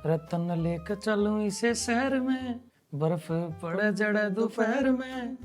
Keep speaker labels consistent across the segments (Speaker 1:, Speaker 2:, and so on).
Speaker 1: रतन लेकर चलूं इसे शहर में, बर्फ पड़े जड़े दोपहर में।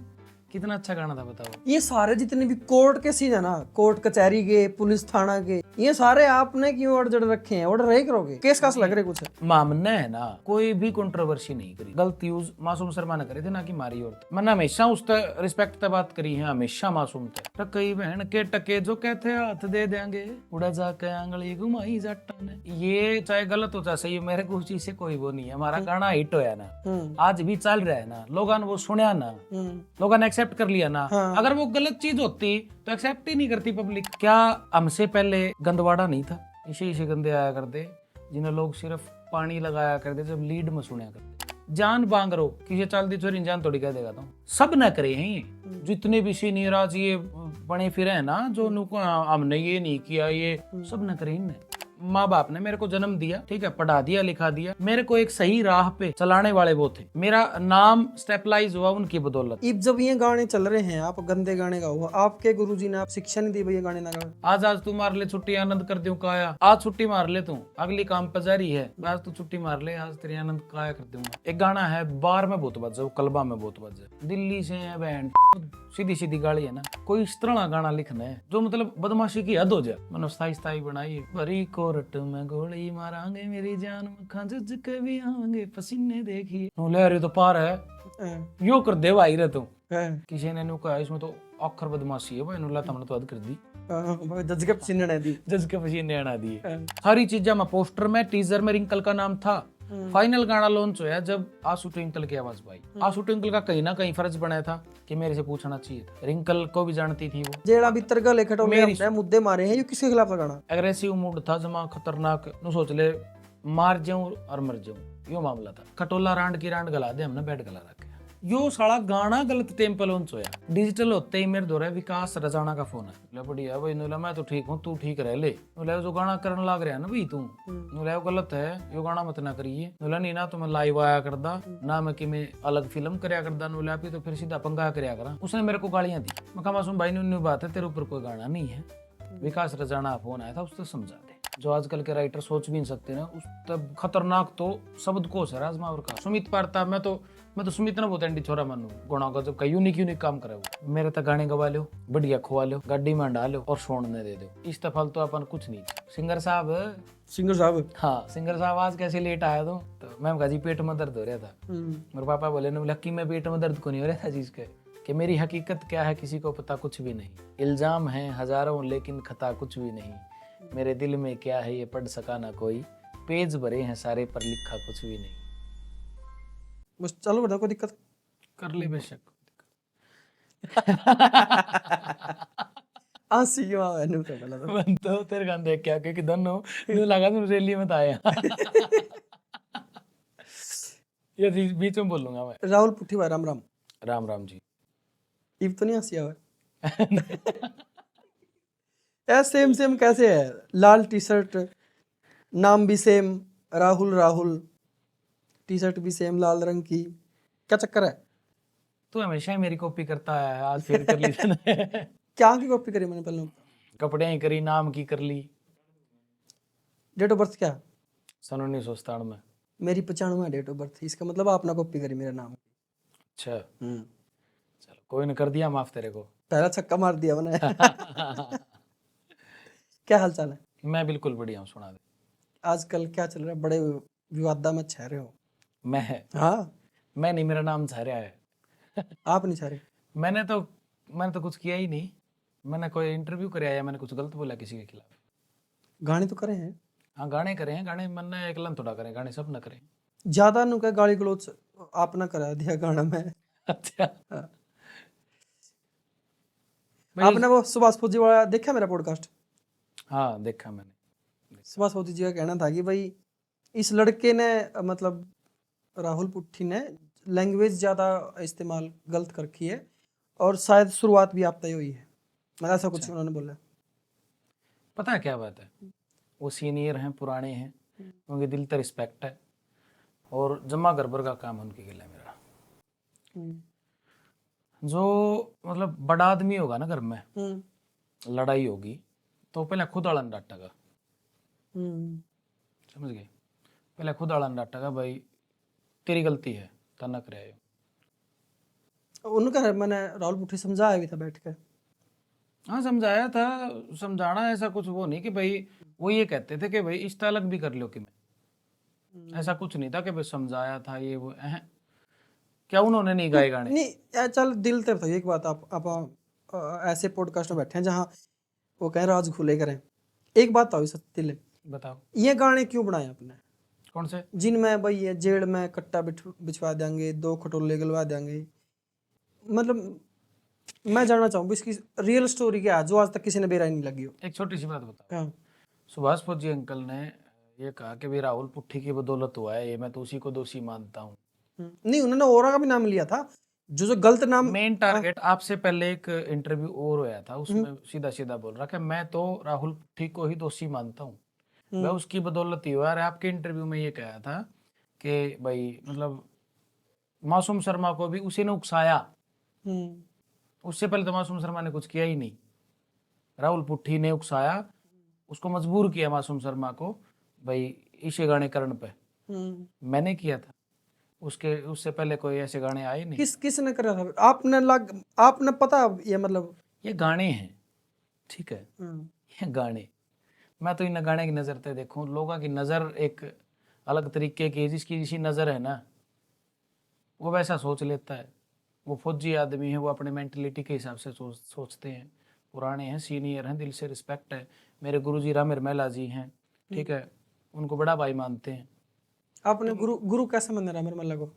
Speaker 1: कितना अच्छा गाना था बताओ।
Speaker 2: ये सारे जितने भी कोर्ट के सीन है ना, कोर्ट कचहरी के, पुलिस थाना के, ये सारे आपने क्यों ऑर्डर जड़ रखे हैं? ऑर्डर रहे करोगे? केस कास लग रहे कुछ?
Speaker 1: मामने है ना, कोई भी कंट्रोवर्सी नहीं करी, गलत यूज मासूम शर्मा ने करे थे ना कि मारी और मैंने हमेशा उससे रिस्पेक्ट से बात करी है, हमेशा मासूम थे। कई बहन के टके जो कहते हाथ दे देंगे, उड़ा जाके आंगली घुमाई जाटा ने। ये चाहे गलत हो चाहे सही, मेरे को उस चीज से कोई वो नहीं है। हमारा गाना हिट होया ना, आज भी चल रहा है ना, लोगों ने वो सुना ना, लोगों ने एक्सेप्ट कर लिया ना। अगर वो गलत चीज होती तो एक्सेप्ट ही नहीं करती पब्लिक। क्या हमसे पहले गंदवाड़ा नहीं था? इसे गंदे आया करते जिन्हें लोग सिर्फ पानी लगाया करते जब लीड में सुना करते। जान बांगरो किसी चलती चोरी जान थोड़ी कह देगा। तो सब न करे हैं ये, जितने भी सीनियर आज ये बने फिरे हैं ना, जो उनको हमने ये नहीं किया, ये सब न करे। इनने माँ बाप ने मेरे को जन्म दिया, ठीक है, पढ़ा दिया लिखा दिया, मेरे को एक सही राह पे चलाने वाले वो थे। मेरा नाम स्टेपलाइज हुआ उनकी बदौलत।
Speaker 2: अब जब ये गाने चल रहे हैं, आप गंदे गाने गाओ, आपके गुरुजी ने आप शिक्षा नहीं दी भाई ये गाने ना गाओ?
Speaker 1: आज तू मार ले छुट्टी, आनंद कर दूं काया। आज छुट्टी मार ले तू, अगली काम पे जारी है, आज तू छुट्टी मार ले, आज तेरी आनंद काया कर दूंगा। एक गाना है बार में बहुत बजे, कलबा में बहुत बजे, दिल्ली से है बैंड, सीधी सीधी गाली है ना। कोई इस तरह गाना लिखना है जो मतलब बदमाशी की हद हो जाए। मैंने स्थाई बनाई, भरी कोरट में गोली मारांगे, मेरी जान मखा झुझक भी आएंगे, पसीने देखिए ले तो पार है यो कर दे भाई रे तू। किसी ने कहा इसमें तो आखर बदमाशी है भाई, नुला तुमने तो हद कर दी,
Speaker 2: जज के पसीने दी,
Speaker 1: जज के पसीने आना दिए। सारी चीजें में पोस्टर में, टीजर में रिंकल का नाम था। फाइनल गाना लॉन्च हुआ जब आंसू ट्विंकल की आवाज पाई। आंसू ट्विंकल का कहीं ना कहीं फर्ज बना था कि मेरे से पूछना चाहिए था। रिंकल को भी जानती थी वो।
Speaker 2: जेड़ा भीतर का लेखटो में मुद्दे मारे हैं, ये किसके खिलाफ गाना?
Speaker 1: एग्रेसिव मूड था जमा खतरनाक, नु सोच ले मार जाऊं और मर जाऊं, यो मामला था। खटोला रांड की रांड गला दे, हमने बेड गला रखे। यो साला गाना गलत टाइम पे लॉन्च होया। डिजिटल होते ही मेरे दौरे विकास रजाना का फोन है। ले बढ़िया भाई, नुला मैं तो ठीक हूँ, तू ठीक रह ले। नुला जो गाना करने लग रहा है ना भाई तू, नुला गलत है, यो गाना मत ना करिए। नुला नहीं ना तो मैं लाइव आया करदा ना, मैं कि मैं अलग फिल्म करया करदा, नुला भी तो फिर सीधा पंगा करया करा। उसने मेरे को गालियां दी। मैं कहा मासूम भाई न्यू बात है, तेरे ऊपर कोई गाना नहीं है। विकास रजाना फोन आया था, उससे समझा दे। जो आजकल के राइटर सोच भी नहीं सकते ना, उस तब खतरनाक तो शब्दकोश है राजमावर का। सुमित पारता, मैं तो सुमित ना बहुत एंडी छोरा मानू गुणा का, जब कई यूनिक काम करे वो। मेरे तक गाने गवा लो, बढ़िया खुआ लो, गाड़ी में डालो और सोने दे दो। इस तफल तो अपन कुछ नहीं। सिंगर साहब हाँ, सिंगर साहब आज कैसे लेट आया तो मैम का जी पेट में दर्द हो रहा था। मेरे पापा बोले न लक्की में पेट में दर्द को नहीं हो रहा था चीज के, कि मेरी हकीकत क्या है किसी को पता कुछ भी नहीं। इल्जाम है हजारों लेकिन खता कुछ भी नहीं। मेरे दिल में क्या है ये पढ़ सका ना कोई, पेज भरे हैं सारे पर लिखा कुछ भी नहीं।
Speaker 2: बस चलो बेटा, कोई दिक्कत
Speaker 1: कर ले बेशक।
Speaker 2: आंसी क्यों आवे नु तो पहले तो
Speaker 1: मैं तो तेरे गान देख के क्योंकि दोनों नु लगा तुम रैली में आया। ये बीच में बोलूंगा मैं।
Speaker 2: राहुल पुठी भाई राम राम।
Speaker 1: राम राम जी।
Speaker 2: इब तो नहीं हंसी आवे? यार सेम कैसे है? लाल टी शर्ट, नाम भी same, Rahul Rahul, T shirt भी सेम लाल रंग की, क्या चक्कर है?
Speaker 1: तू हमेशा ही मेरी कॉपी करता है, आज फिर कर ली तूने।
Speaker 2: क्या की कॉपी करी मैंने पहले?
Speaker 1: कपड़े ही करी, नाम की कर ली।
Speaker 2: डेट ऑफ बर्थ क्या?
Speaker 1: सन 1997 में।
Speaker 2: मेरी 95 है डेट ऑफ बर्थ, इसका मतलब आपने कॉपी करी मेरा नाम।
Speaker 1: अच्छा चलो, कोई ने कर दिया माफ तेरे को।
Speaker 2: पहला छक्का मार दिया मैंने। क्या हाल चाल है?
Speaker 1: मैं बिल्कुल बढ़िया हूँ, सुना दे।
Speaker 2: आजकल क्या चल रहा है? बड़े विवादा में छह रहे हो।
Speaker 1: मैं
Speaker 2: हाँ,
Speaker 1: मैं नहीं, मेरा नाम झरिया है।
Speaker 2: आप नहीं छह रहे?
Speaker 1: मैंने तो कुछ किया ही नहीं। मैंने कोई इंटरव्यू कराया या मैंने कुछ गलत बोला किसी के खिलाफ?
Speaker 2: गाने तो करे हैं।
Speaker 1: हाँ गाने करे हैं, गाने मैंने एकलन थोड़ा करे, गाने सब न करें।
Speaker 2: ज्यादा नु क्या गाली गलौज आपने करा दिया गाना में।
Speaker 1: अच्छा
Speaker 2: हाँ।
Speaker 1: भाई,
Speaker 2: आपने वो सुभाष फौजी वाला देखा मेरा पॉडकास्ट?
Speaker 1: हाँ देखा मैंने।
Speaker 2: सुभाष फौजी जी का कहना था कि भाई इस लड़के ने मतलब राहुल पुट्ठी ने लैंग्वेज ज़्यादा इस्तेमाल गलत कर रखी है और शायद शुरुआत भी आप तय हुई है, मतलब ऐसा कुछ उन्होंने बोला।
Speaker 1: पता है क्या बात है, वो सीनियर हैं, पुराने हैं, उनके दिल तक रिस्पेक्ट है और जमा गड़बड़ का काम उनके गिला है मेरा। जो मतलब बड़ा आदमी होगा ना घर में, लड़ाई होगी तो पहले खुद आलन डांटेगा, समझ गए? पहले खुद आला डाटा का भाई तेरी गलती है तना कर आयो।
Speaker 2: उनका मैंने राहुल पुठी समझाया भी था बैठ के।
Speaker 1: हाँ समझाया था, समझाना ऐसा कुछ वो नहीं कि भाई वो ये कहते थे कि भाई इस अलग भी कर लो कि मैं, ऐसा कुछ नहीं था कि भाई समझाया था ये वो क्या उन्होंने नहीं गाए गाने।
Speaker 2: नहीं चल दिल तर था एक बात, आप ऐसे पॉडकास्ट में बैठे हैं जहाँ वो कहें राज खुले करें, एक बात तो सत्य ले,
Speaker 1: बताओ
Speaker 2: ये गाने क्यों बनाए आपने
Speaker 1: कौन से।
Speaker 2: जिनमें भाई ये जेड़ में कट्टा बिछवा देंगे, 2 खटोले गलवा देंगे, मतलब मैं जानना चाहूँ इसकी रियल स्टोरी क्या है जो आज तक किसी ने बेराई नहीं लगी हो।
Speaker 1: एक छोटी सी बात बताओ,
Speaker 2: हाँ।
Speaker 1: सुभाष फौजी अंकल ने ये कहा कि भाई राहुल पुट्ठी की बदौलत हुआ है ये, मैं तो उसी को दोषी मानता हूँ।
Speaker 2: नहीं उन्होंने औरा का भी नाम लिया था, जो गलत नाम।
Speaker 1: मेन टारगेट आपसे पहले एक इंटरव्यू और होया था, उसमें सीधा सीधा बोल रहा कि मैं तो राहुल पुट्ठी को ही दोषी मानता हूँ, वह उसकी बदौलत ही हुआ है। आपके इंटरव्यू में ये कहा था कि भाई मतलब मासूम शर्मा को भी उसी ने उकसाया, उससे पहले तो मासूम शर्मा ने कुछ किया ही नहीं, राहुल पुट्ठी ने उकसाया, उसको मजबूर किया मासूम शर्मा को भाई इसे गाने करण पे, मैंने किया था, उससे पहले कोई ऐसे गाने आए नहीं।
Speaker 2: किसने करा था आपने पता ये मतलब
Speaker 1: ये गाने हैं, ठीक है, ये गाने, मैं तो इन गाने की नज़र से देखूं, लोगों की नज़र एक अलग तरीके की, जिसकी जिसी नज़र है ना वो वैसा सोच लेता है। वो फौजी आदमी है, वो अपने मेंटलिटी के हिसाब से सोचते हैं, पुराने हैं, सीनियर हैं, दिल से रिस्पेक्ट है। मेरे गुरुजी राम निर्मला जी हैं, ठीक है, उनको बड़ा भाई मानते हैं।
Speaker 2: आपने गुरु कैसे मान रहा निर्मला को?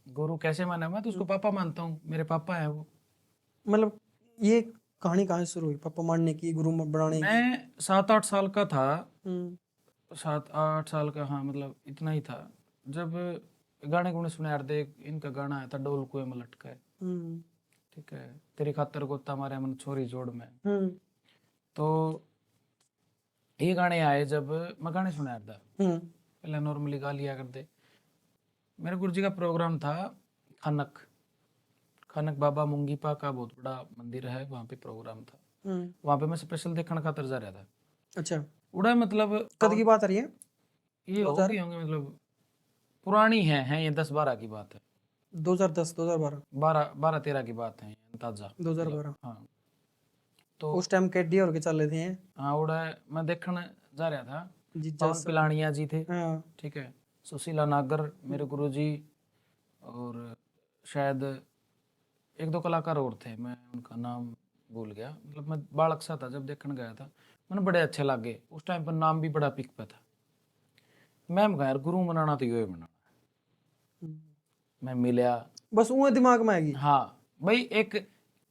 Speaker 1: गुरु कैसे माना, मैं तो उसको पापा मानता हूँ, मेरे पापा हैं वो।
Speaker 2: मतलब ये कहानी कहाँ से शुरू हुई पापा मानने की, गुरु बनाने की?
Speaker 1: मैं 7-8 साल का था, 7-8 साल का, हाँ मतलब इतना ही था, जब गाने गुने सुने यार, देख इनका गाना आया था डोल कुएं में लटका है, ठीक है, तेरी खातर गोता मारे मन छोरी जोड़ में, तो ये गाने आए जब मैं गाने सुना यार था, पहले नॉर्मली गा लिया करते। मेरे गुरुजी का प्रोग्राम था खनक बाबा मुंगीपा का बहुत बड़ा मंदिर है, वहाँ पे प्रोग्राम था, वहाँ पे मैं स्पेशल देखने खातर जा रहा था।
Speaker 2: अच्छा,
Speaker 1: उड़ा मतलब
Speaker 2: कद की बात आ रही है?
Speaker 1: ये होगी होंगे मतलब पुरानी है ये 10-12 की बात है,
Speaker 2: 2010 2012
Speaker 1: 12-13 की बात है ताजा
Speaker 2: 2012।
Speaker 1: हाँ। तो
Speaker 2: उस टाइम कैडी और के चल रहे थे।
Speaker 1: हाँ उड़ा मैं देखने जा रहा था,
Speaker 2: जीजा
Speaker 1: पवन पिलानिया जी थे,
Speaker 2: हाँ।
Speaker 1: ठीक है, सुशीला नागर मेरे गुरुजी, और शायद 1-2 कलाकार और थे, मैं उनका नाम भूल गया, मतलब मैं बालक सा था जब देखने गया था, मैंने बड़े अच्छे लगे, उस टाइम पर नाम भी बड़ा पिक पे था। मैम कहा यार गुरु बनाना तो ये बनाना, मैं मिला,
Speaker 2: बस वो दिमाग में आएगी।
Speaker 1: हाँ भाई एक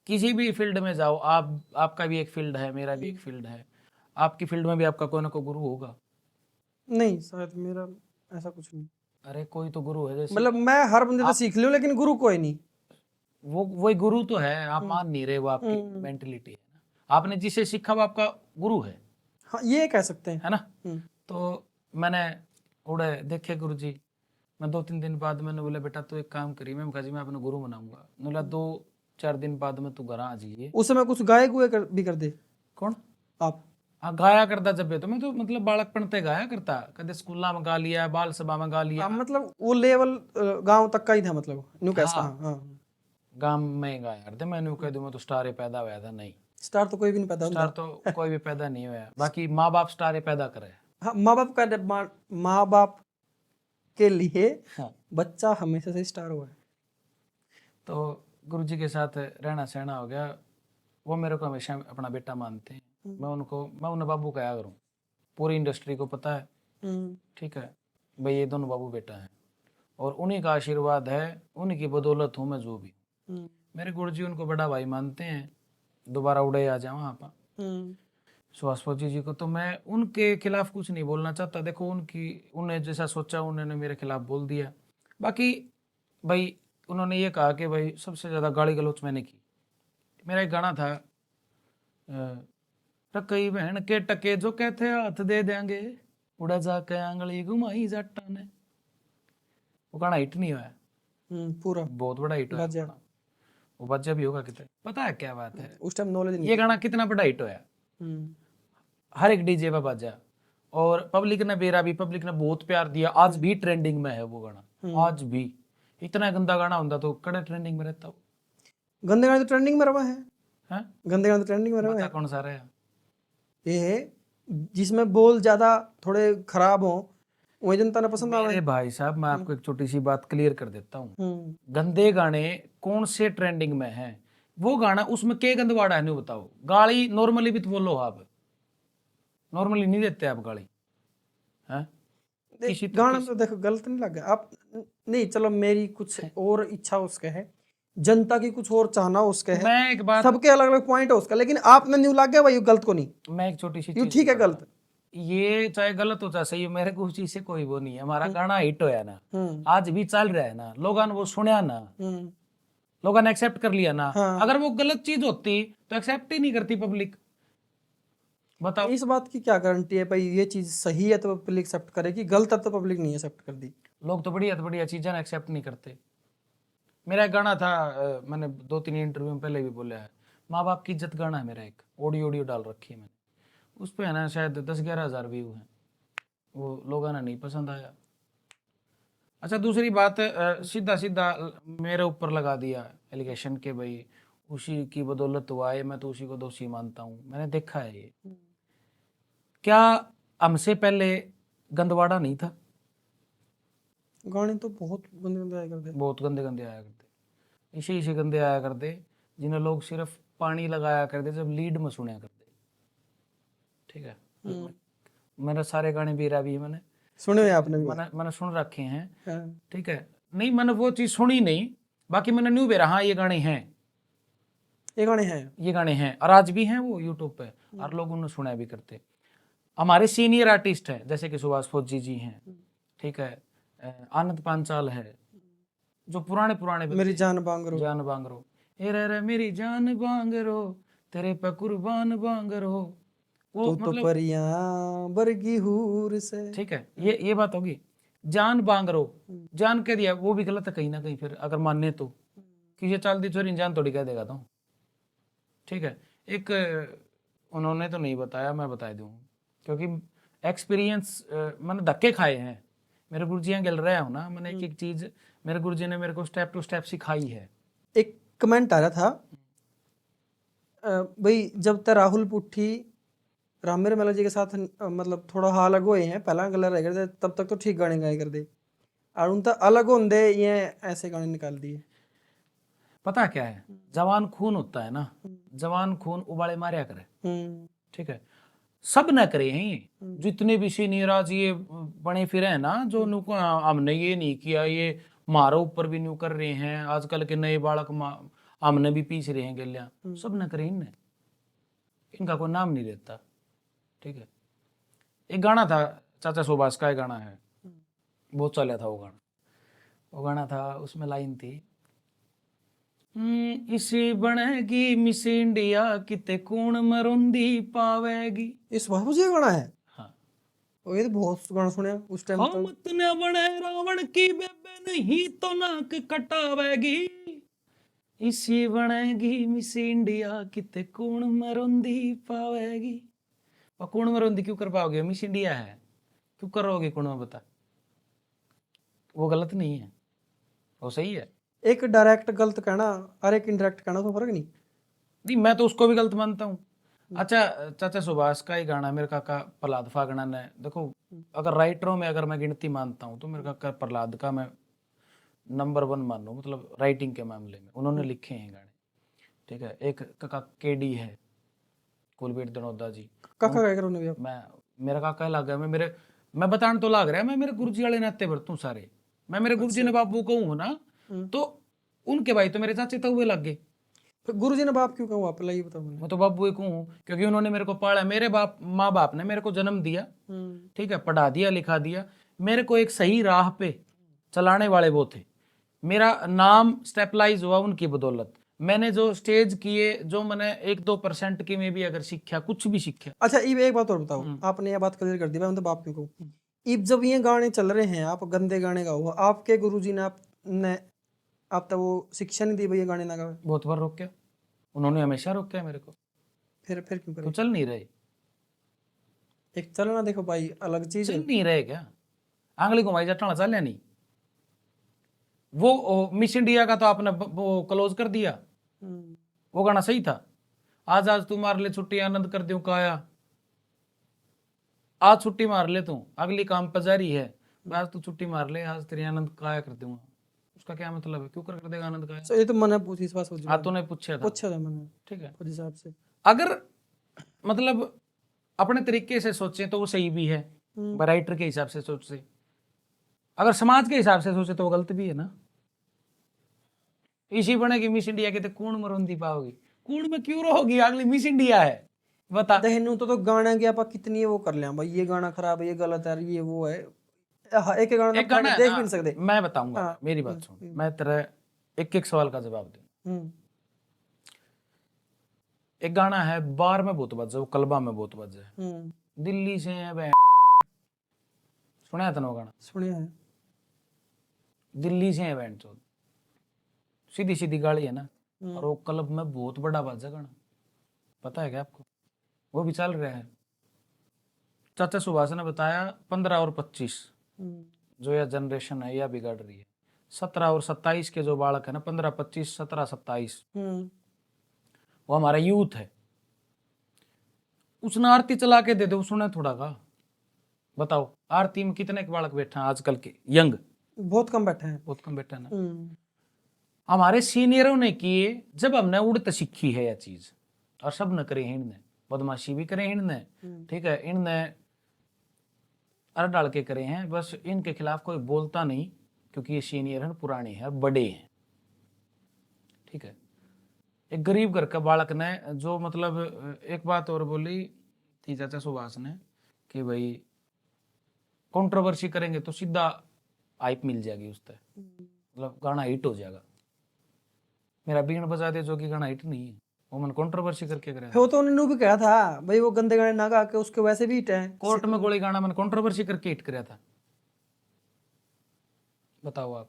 Speaker 1: किसी भी फील्ड में जाओ आप, आपका भी एक फील्ड है, मेरा भी एक फील्ड है, आपकी फील्ड में भी आपका कोई ना कोई गुरु होगा।
Speaker 2: नहीं शायद मेरा ऐसा कुछ नहीं,
Speaker 1: अरे कोई तो गुरु है, जैसे
Speaker 2: मतलब मैं हर बंदे से सीख लियो लेकिन गुरु कोई नहीं।
Speaker 1: वो वही गुरु तो है, आप मान नहीं रहे, वो आपकी मेंटलिटी है ना, आपने जिसे सीखा वो आपका गुरु
Speaker 2: हाँ ये कह सकते हैं।
Speaker 1: है ना। तो मैंने उड़े देखे गुरु जी, मैं 2-3 दिन बाद मैंने बोला बेटा तू एक काम करी, मैं कहा जी मैं अपने गुरु बनाऊंगा, बोला 2-4 दिन बाद में तू घर आ जाइए।
Speaker 2: उस समय कुछ गायक हुए भी कर दे
Speaker 1: कौन?
Speaker 2: आप?
Speaker 1: हाँ गाया करता जब भी, तो मैं तो मतलब बालकपन ते गाया करता, कदे स्कूल में गा लिया, बाल सभा में गा लिया,
Speaker 2: मतलब वो लेवल गांव तक का ही था, मतलब न्यू कैसा।
Speaker 1: हाँ
Speaker 2: हाँ
Speaker 1: गांव में गाया करते, मैंने कह दूं मैं तो स्टार ही पैदा हुआ था, नहीं
Speaker 2: स्टार तो कोई भी नहीं पैदा
Speaker 1: स्टार
Speaker 2: होता।
Speaker 1: तो कोई भी पैदा नहीं हुआ, बाकी माँ बाप स्टार ही पैदा करे।
Speaker 2: हाँ माँ बाप के लिए
Speaker 1: हाँ।
Speaker 2: बच्चा हमेशा से स्टार हुआ है।
Speaker 1: तो गुरुजी के साथ रहना सहना हो गया, वो मेरे को हमेशा अपना बेटा मानते हैं, मैं उन्हें बाबू कहा करूँ, पूरी इंडस्ट्री को पता है, ठीक है भाई ये दोनों बाबू बेटा हैं, और उन्हीं का आशीर्वाद है, उन्हीं की बदौलत हूँ मैं जो भी। मेरे गुरुजी उनको बड़ा भाई मानते हैं, दोबारा उड़े आ जाऊँ आप सुभाष फौजी जी को, तो मैं उनके खिलाफ कुछ नहीं बोलना चाहता, देखो उन्हें जैसा सोचा उन्होंने मेरे खिलाफ बोल दिया। बाकी भाई उन्होंने ये कहा कि भाई सबसे ज़्यादा गाली गलौच मैंने की। मेरा एक गाना था टकई बहन के टके जो कहते हाथ दे देंगे, उड़ा जाके आंगली घुमाई जाटा ने, वो गाना हिट नहीं हुआ,
Speaker 2: पूरा
Speaker 1: बहुत बड़ा हिट हुआ
Speaker 2: बाजा।
Speaker 1: वो बच्चा भी होगा कितने, पता है क्या बात है,
Speaker 2: उस टाइम नॉलेज नहीं
Speaker 1: ये गाना कितना बड़ा हिट हुआ, हर एक डीजे पे बाजा, और पब्लिक ने बेरा भी पब्लिक ने बहुत प्यार दिया, आज भी ट्रेंडिंग में है वो गाना, आज भी। इतना गंदा गाना होता तो कड़े ट्रेंडिंग में रहता वो।
Speaker 2: गंदे गाने तो ट्रेंडिंग में रहा है,
Speaker 1: हैं?
Speaker 2: गंदे गाने तो ट्रेंडिंग में रहा
Speaker 1: बता
Speaker 2: है।
Speaker 1: कौन सा रहा?
Speaker 2: ये है जिसमें बोल ज्यादा थोड़े खराब हो, वही जनता ने पसंद आवे।
Speaker 1: मेरे भाई साहब मैं आपको एक छोटी सी बात क्लियर कर देता हूँ।
Speaker 2: हम्म।
Speaker 1: गंदे गाने कौन से ट्रेंडिंग में हैं? वो गाना उसमें के गंदवाड़ा है नहीं बताओ। गाली नॉर्मली भी तो बोलो आप, नॉर्मली नहीं देते आप गाली, हैं? किसी
Speaker 2: गाना तो देखो गलत नहीं लगा आप, नहीं चलो मेरी कुछ और इच्छा उसके है, जनता की कुछ और चाहना उसके है,
Speaker 1: मैं एक बात,
Speaker 2: सबके अलग अलग पॉइंट है उसका, लेकिन आपने न्यू लग गया भाई ये गलत को नहीं,
Speaker 1: मैं एक छोटी सी
Speaker 2: ये
Speaker 1: चीज
Speaker 2: ठीक है
Speaker 1: बताता
Speaker 2: गलत।
Speaker 1: हूँ। ये चाहे गलत हो चाहे सही हो, मेरे को उस चीज से कोई वो नहीं है। हमारा गाना हिट होया ना, आज भी चल रहा है ना, लोगों ने वो सुना ना,
Speaker 2: हम्म।
Speaker 1: लोगों ने एक्सेप्ट कर लिया ना।
Speaker 2: हाँ।
Speaker 1: अगर वो गलत चीज होती तो एक्सेप्ट ही नहीं करती पब्लिक, बताओ।
Speaker 2: इस बात की क्या गारंटी है भाई ये चीज सही है तो पब्लिक एक्सेप्ट करेगी, गलत है तो पब्लिक नहीं एक्सेप्ट कर दी।
Speaker 1: लोग तो बढ़िया चीजें एक्सेप्ट नहीं करते। मेरा एक गाना था, मैंने 2-3 इंटरव्यू में पहले भी बोला है, माँ बाप की इज्जत गाना है मेरा, एक ऑडियो डाल रखी है मैंने, उस पे है ना शायद 10-11 हज़ार व्यू हैं, वो लोगों ने नहीं पसंद आया। अच्छा दूसरी बात, सीधा सीधा मेरे ऊपर लगा दिया एलिगेशन के भाई उसी की बदौलत हुआ है, मैं तो उसी को दोषी मानता हूँ। मैंने देखा है ये, क्या हमसे पहले गंदवाड़ा नहीं था?
Speaker 2: गाने तो बहुत गंदे गंदे आया करते।
Speaker 1: बहुत गंदे गंदे आया करते, इसे गंदे आया करते, जिन्हें लोग सिर्फ पानी लगाया करते जब लीड में सुना करते। ठीक है, मैंने सारे गाने बेरा भी मैंने
Speaker 2: सुने हुए आपने भी?
Speaker 1: मैंने सुन रखे हैं।
Speaker 2: हाँ।
Speaker 1: ठीक है, नहीं मैंने वो चीज सुनी नहीं, बाकी मैंने न्यू बेरा, हाँ ये गाने हैं,
Speaker 2: ये गाने हैं।
Speaker 1: ये गाने हैं और आज भी हैं वो यूट्यूब पे, और लोग उन्हें सुना भी करते। हमारे सीनियर आर्टिस्ट हैं जैसे कि सुभाष फौजी जी हैं, ठीक है, आनंद पांचाल है, जो पुराने पुराने
Speaker 2: मेरी जान बांगरो,
Speaker 1: जान बांगरो, ए रे मेरी जान बांगरो, तेरे पे कुर्बान बांगरो, वो
Speaker 2: तू तो
Speaker 1: मतलब
Speaker 2: परियां बरगी हूर से।
Speaker 1: ठीक है, ये बात होगी। जान बांगरो, जान कह दिया वो भी गलत है कहीं ना कहीं, फिर अगर मानने तो कि ये चाल दी चोरी जान थोड़ी कह देगा तो। ठीक है, एक उन्होंने तो नहीं बताया, मैं बता दूँ क्योंकि एक्सपीरियंस मैंने धक्के खाए हैं, मेरे गुरुजियाँ गिल रहा हूँ ना, मैंने एक एक चीज़ मेरे गुरुजी ने मेरे को स्टेप टू स्टेप सिखाई है।
Speaker 2: एक कमेंट आ रहा था भाई जब तक राहुल पुट्ठी राम मेरे मेला जी के साथ मतलब थोड़ा हाँ अलग हुए हैं, पहला गला रह करते तब तक तो ठीक गाने गाए करते, और उन तक अलग होंदे ये ऐसे गाने निकाल दिए।
Speaker 1: पता क्या है, जवान खून होता है ना, जवान खून उबाले मारिया करे। ठीक है, सब न करे हैं ये, जितने भी सीनियर आज ये बने फिरे हैं ना, जो नुको हमने ये नहीं किया, ये मारो ऊपर भी न्यू कर रहे हैं, आजकल के नए बालक हमने भी पीस रहे हैं गलियां, सब न करे इनने, इनका कोई नाम नहीं लेता। ठीक है, एक गाना था चाचा सुभाष का, एक गाना है बहुत चला था वो गाना, वो गाना था उसमें लाइन थी, इसी बनेगी मिस इंडिया किते कूण मरुंदी पावेगी।
Speaker 2: इस बात मुझे गाना है,
Speaker 1: हाँ,
Speaker 2: और ये तो बहुत गाना सुने उस टाइम
Speaker 1: हम
Speaker 2: तो।
Speaker 1: इतने बने रावण की बेबे नहीं तो नाक कटावेगी, इसी बनेगी मिस इंडिया किते कूण मरुंदी पावेगी। और कूण मरुंदी क्यों कर पाओगे, मिस इंडिया है, क्यों करोगे कूण में, बता। वो गलत नहीं है, वो सही है।
Speaker 2: एक डायरेक्ट गलत कहना और एक इनडायरेक्ट कहना तो फर्क नहीं।
Speaker 1: नहीं मैं तो उसको भी गलत मानता हूँ। अच्छा चाचा सुभाष का ही गाना, मेरे काका प्रहलाद फागना ने, देखो अगर राइटरों में अगर मैं गिनती मानता हूँ तो मेरे काका प्रहलाद का मैं नंबर 1 मानूँ, मतलब राइटिंग के मामले में उन्होंने लिखे हैं गाने। ठीक है, एक काका केडी है, कुलबीर दनोदा जी,
Speaker 2: काका क्या करो भी आप?
Speaker 1: मैं मेरा काका लग गया, मैं बताने तो लग रहा है, मैं मेरे गुरुजी वाले नाते बरतूं सारे, मैं मेरे गुरुजी ने बाबू कहूँ ना तो उनके भाई तो मेरे चाचे तो हुए लग गए।
Speaker 2: फिर गुरु जी ने बाप क्यों कहूँ, आप पहले ये बताओ मुझे।
Speaker 1: मैं तो बाबू ही कहूँ क्योंकि उन्होंने मेरे को पाला, मेरे माँ बाप ने मेरे को जन्म दिया, ठीक है, पढ़ा दिया लिखा दिया, मेरे को एक सही राह पे चलाने वाले वो थे, मेरा नाम स्टेपलाइज हुआ उनकी बदौलत। मैंने जो स्टेज किए, जो मैंने 1-2% की में भी अगर सीखा, कुछ भी सीखा।
Speaker 2: अच्छा इब एक बात और बताओ, आपने ये बात क्लियर कर दी, मैं तो बाप क्यों कहूँ। इब जब ये गाने चल रहे हैं, आप गंदे गाने गाओ, आपके गुरुजी ने आप तक वो शिक्षा नहीं दी भाई ये गाने ना गाओ?
Speaker 1: बहुत बार रोका, उन्होंने हमेशा रोका है मेरे को,
Speaker 2: फिर क्यों
Speaker 1: तो
Speaker 2: करे?
Speaker 1: चल नहीं रहे।
Speaker 2: एक चलना देखो भाई अलग चीज है।
Speaker 1: चल नहीं रहे क्या? आंगली घुमाई जटाना चल नहीं। वो मिस इंडिया का तो आपने वो क्लोज कर दिया,
Speaker 2: हम्म,
Speaker 1: वो गाना सही था। आज आज तू मार ले छुट्टी आनंद कर दूं काया, आज छुट्टी मार ले तू, अगली काम पर जारी है, आज तू छुट्टी मार ले, आज तेरी आनंद काया कर दूंगा। उसका क्या मतलब है? क्यों कर देगा आनंद काया?
Speaker 2: तो ये तो मैंने पूछी इस बात
Speaker 1: हाँ तूने पूछा था,
Speaker 2: पूछा था मैंने
Speaker 1: ठीक है।
Speaker 2: खुद हिसाब से।
Speaker 1: अगर मतलब अपने तरीके से सोचे तो वो सही भी है, राइटर के हिसाब से सोचे। अगर समाज के हिसाब से सोचे तो वो गलत भी है ना। इसी बनेगी मिस इंडिया के तो कौन मरोंदी पाओगी, कौन में क्यों रहोगी, अगली मिस इंडिया है बता।
Speaker 2: दहनू तो गाना की आप कितनी वो कर लिया भाई, ये गाना खराब है, ये गलत है, ये वो है। हाँ, एक एक गाना
Speaker 1: एक
Speaker 2: तो
Speaker 1: गाना है
Speaker 2: देख
Speaker 1: ना,
Speaker 2: भी नहीं सकते।
Speaker 1: मैं बताऊंगा,
Speaker 2: हाँ,
Speaker 1: मेरी बात सुन, मैं तेरा एक एक सवाल का जवाब दूं।
Speaker 2: हम्म,
Speaker 1: एक गाना है बार में बहुत बज, वो कलबा में बहुत बज है,
Speaker 2: हम्म,
Speaker 1: दिल्ली से है सुना था ना वो गाना?
Speaker 2: सुनिया है।
Speaker 1: दिल्ली से है बैंड चो, सीधी सीधी गाली है ना, और वो क्लब में बहुत बड़ा बाजा गाना, पता है क्या आपको? वो भी चल रहा है। चाचा सुभाष ने बताया 15 और 25
Speaker 2: हम्म,
Speaker 1: जो यह जनरेशन है यह बिगड़ रही है। 17 और 27 के जो बालक है ना, 15, 25, 17, 27,
Speaker 2: हम्म,
Speaker 1: वो हमारा यूथ है। उसने आरती चला के दे दो, सुने थोड़ा का बताओ, आरती में कितने के बालक बैठे हैं आजकल के यंग?
Speaker 2: बहुत कम बैठे हैं।
Speaker 1: बहुत कम बैठे हैं ना।
Speaker 2: हम्म,
Speaker 1: हमारे सीनियरों ने किए, जब हमने उड़त सीखी है यह चीज, और सब न करे इनने, बदमाशी भी करे इनने, ठीक है, इनने अर डाल के करे हैं, बस इनके खिलाफ कोई बोलता नहीं, क्योंकि ये सीनियर हैं, पुराने हैं, बड़े हैं, ठीक है। एक गरीब घर का बालक ने जो मतलब एक बात और बोली थी चाचा सुभाष ने कि भाई कंट्रोवर्सी करेंगे तो सीधा हाइप मिल जाएगी उस पर, मतलब गाना हिट हो जाएगा। मेरा बीन बजा दे जो कि गाना हिट नहीं है, वो मैंने कंट्रोवर्सी करके कराया।
Speaker 2: वो तो उन्होंने भी कहा था भाई, वो गंदे गाने ना गा के उसके वैसे भी हिट है।
Speaker 1: कोर्ट में गोली गाना मैंने कंट्रोवर्सी करके हिट कराया था, बताओ आप।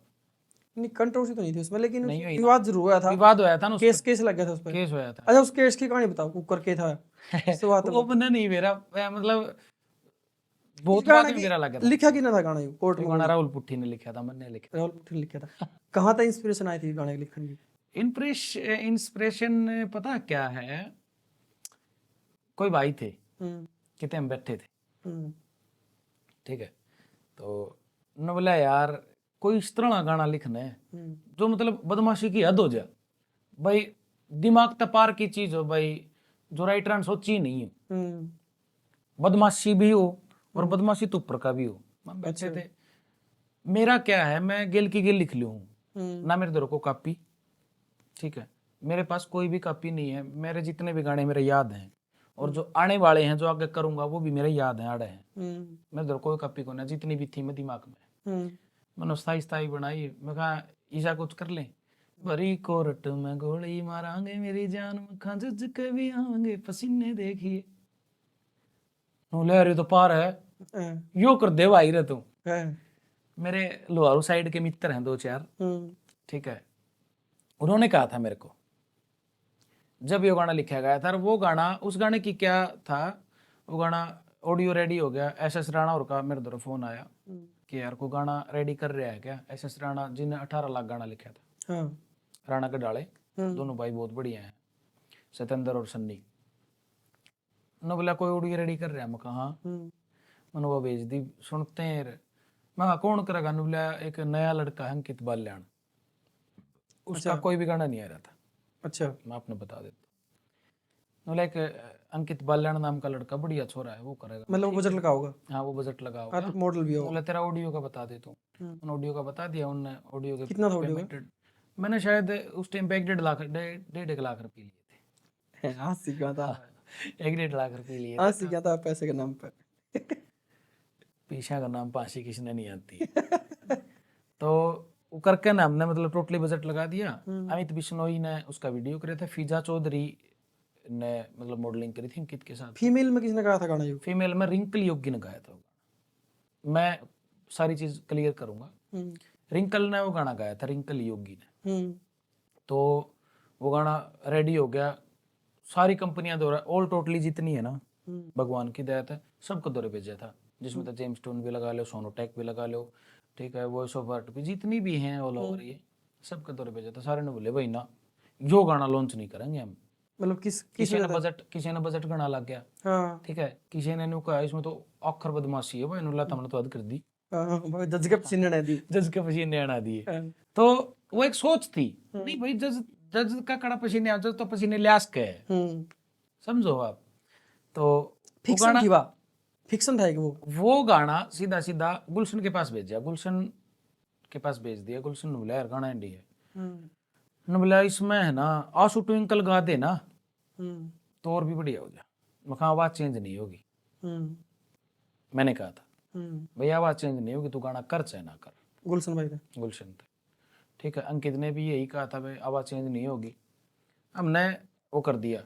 Speaker 2: नहीं, कंट्रोवर्सी तो नहीं थी उसमें, लेकिन
Speaker 1: नहीं हुई ना,
Speaker 2: विवाद जरूर हुआ था।
Speaker 1: विवाद होया था ना,
Speaker 2: केस केस लग गया था उस पर।
Speaker 1: केस होया था।
Speaker 2: अच्छा, उस केस की कहानी बताओ, कुकर के था शुरुआत
Speaker 1: वो
Speaker 2: में।
Speaker 1: बंदा नहीं मेरा, मतलब
Speaker 2: इस
Speaker 1: बहुत
Speaker 2: गाना
Speaker 1: बाद में
Speaker 2: की
Speaker 1: मेरा लगा था।
Speaker 2: लिखा कि ना था गाना, ये कोर्ट
Speaker 1: ये
Speaker 2: में
Speaker 1: गाना राहुल पुट्ठी ने लिखा था, मैंने लिखा।
Speaker 2: राहुल पुट्टी ने लिखा था। कहाँ था इंस्पिरेशन आई थी गाने के लिखने की?
Speaker 1: इंस्पिरेशन पता क्या है, कोई भाई थे,
Speaker 2: हम्म,
Speaker 1: कितने हम बैठे थे,
Speaker 2: हम्म,
Speaker 1: ठीक है, तो उन्होंने बोला यार कोई इस तरह का गाना लिखना है जो मतलब बदमाशी की हद हो जाए, भाई दिमाग तक पार की चीज हो भाई, जो राइटर ने सोची ही नहीं है,
Speaker 2: हम्म,
Speaker 1: बदमाशी भी हो और बदमाशी तो ऊपर का भी हो। हम बैठे थे, मेरा क्या है, मैं गिल की गिल लिख लूँ ना, मेरे दर को कॉपी, ठीक है, मेरे पास कोई भी कॉपी नहीं है, मेरे जितने भी गाने मेरे याद हैं, और जो आने वाले हैं जो आगे करूंगा वो भी मेरे याद हैं, आड़े हैं, मेरे दर कोई कॉपी को ना, जितनी भी थी मैं दिमाग में, मैंने स्थाई स्थाई बनाई। मैं कहा ईशा कुछ कर ले, भरी कोरट में गोली मारांगे मेरी जान में खंज के भी आएंगे पसीने देखिए, ले अरे तो पार है, यो कर दे भाई रे तू। मेरे लोहारू साइड के मित्र हैं 2 4, ठीक है, उन्होंने कहा था मेरे को जब ये गाना लिखा गया था, और वो गाना उस गाने की क्या था, वो गाना ऑडियो रेडी हो गया, SS राणा और का मेरे तरफ फोन आया कि यार को गाना रेडी कर रहा है क्या, SS राणा जिन्हें 18 लाख गाना लिखा था,
Speaker 2: हाँ,
Speaker 1: राणा के डाले, दोनों भाई बहुत बढ़िया हैं, सतेंद्र और सन्नी। उन्होंने बोला कोई ऑडियो रेडी कर रहा है, मैं कहा हाँ, मैंने वो भेज दी, सुनते हैं। मैं कहा कौन करेगा? उन्होंने बोला एक नया लड़का है अंकित बाल्याण, उसका कोई भी गाना नहीं आ रहा था।
Speaker 2: अच्छा,
Speaker 1: मैं आपने बता देता, बोला एक अंकित बाल्याण नाम का लड़का बढ़िया छोरा है, वो करेगा।
Speaker 2: मतलब वो बजट लगा होगा।
Speaker 1: हाँ वो बजट लगा होगा।
Speaker 2: हाँ, मॉडल भी होगा।
Speaker 1: बोला तेरा ऑडियो का बता दे तू, उन्होंने ऑडियो का बता दिया, उनने ऑडियो के
Speaker 2: कितना था ऑडियो का?
Speaker 1: पेमेंट, मैंने शायद उस टाइम पे 1.5 लाख रुपये लिए थे।
Speaker 2: हाँ, सीखा था।
Speaker 1: 1.5 लाख रुपये लिए
Speaker 2: हाँ,
Speaker 1: थे।
Speaker 2: सीखा था पैसे के नाम पर।
Speaker 1: पीछा का नाम पासी किसने नहीं आती। तो वो करके ना हमने मतलब टोटली बजट लगा दिया। अमित बिश्नोई ने उसका वीडियो करे थे, फिजा चौधरी ने मतलब मॉडलिंग करी थी अंकित के साथ।
Speaker 2: फीमेल में किसने कहा था गाना?
Speaker 1: फीमेल में रिंकल योगी ने गाया था। मैं सारी चीज क्लियर करूंगा, रिंकल ने वो गाना गाया था, रिंकल योगी ने। तो वो गाना रेडी हो गया, सारी कंपनियां द्वारा ऑल टोटली जितनी है ना भगवान की दया है, सबको दौरे भेजा था, जिसमें तो जेम्स टोन भी लगा लो, सोनोटेक भी लगा लो, ठीक है, वॉइस ऑफ आर्ट भी, जितनी भी हैं ऑल ओवर ये सबके दौरे भेजा था। सारे ने बोले भाई ना यो गाना लॉन्च नहीं करेंगे हम।
Speaker 2: मतलब किस
Speaker 1: किसी ने बजट गाना लग गया,
Speaker 2: हाँ
Speaker 1: ठीक है, किसी ने नु कहा इसमें तो आखर बदमाशी है भाई, नुला तमने तो हद कर दी,
Speaker 2: हाँ जज के पसीने ने दी।
Speaker 1: जज के पसीने आना दिए।
Speaker 2: हाँ,
Speaker 1: तो वो एक सोच थी, नहीं भाई जज जज का कड़ा पसीने आ, जज तो पसीने ल्यास के है, समझो आप। तो वो
Speaker 2: फिक्शन
Speaker 1: गाना,
Speaker 2: थी वाह, फिक्शन था एक
Speaker 1: वो गाना सीधा सीधा गुलशन के पास भेजा, गुलशन के पास भेज दिया। गुलशन ने बोला यार गाना एंडी है, ने बोला इसमें है ना आंसू ट्विंकल गा दे ना तो और भी बढ़िया हो जाए। मैं कहा आवाज चेंज नहीं होगी, मैंने कहा था भैया आवाज चेंज नहीं होगी, तू गाना कर चाहे ना कर।
Speaker 2: गुलशन भाई का
Speaker 1: गुलशन थे, ठीक है, अंकित ने भी यही कहा था भाई आवाज चेंज नहीं होगी। हमने वो कर दिया।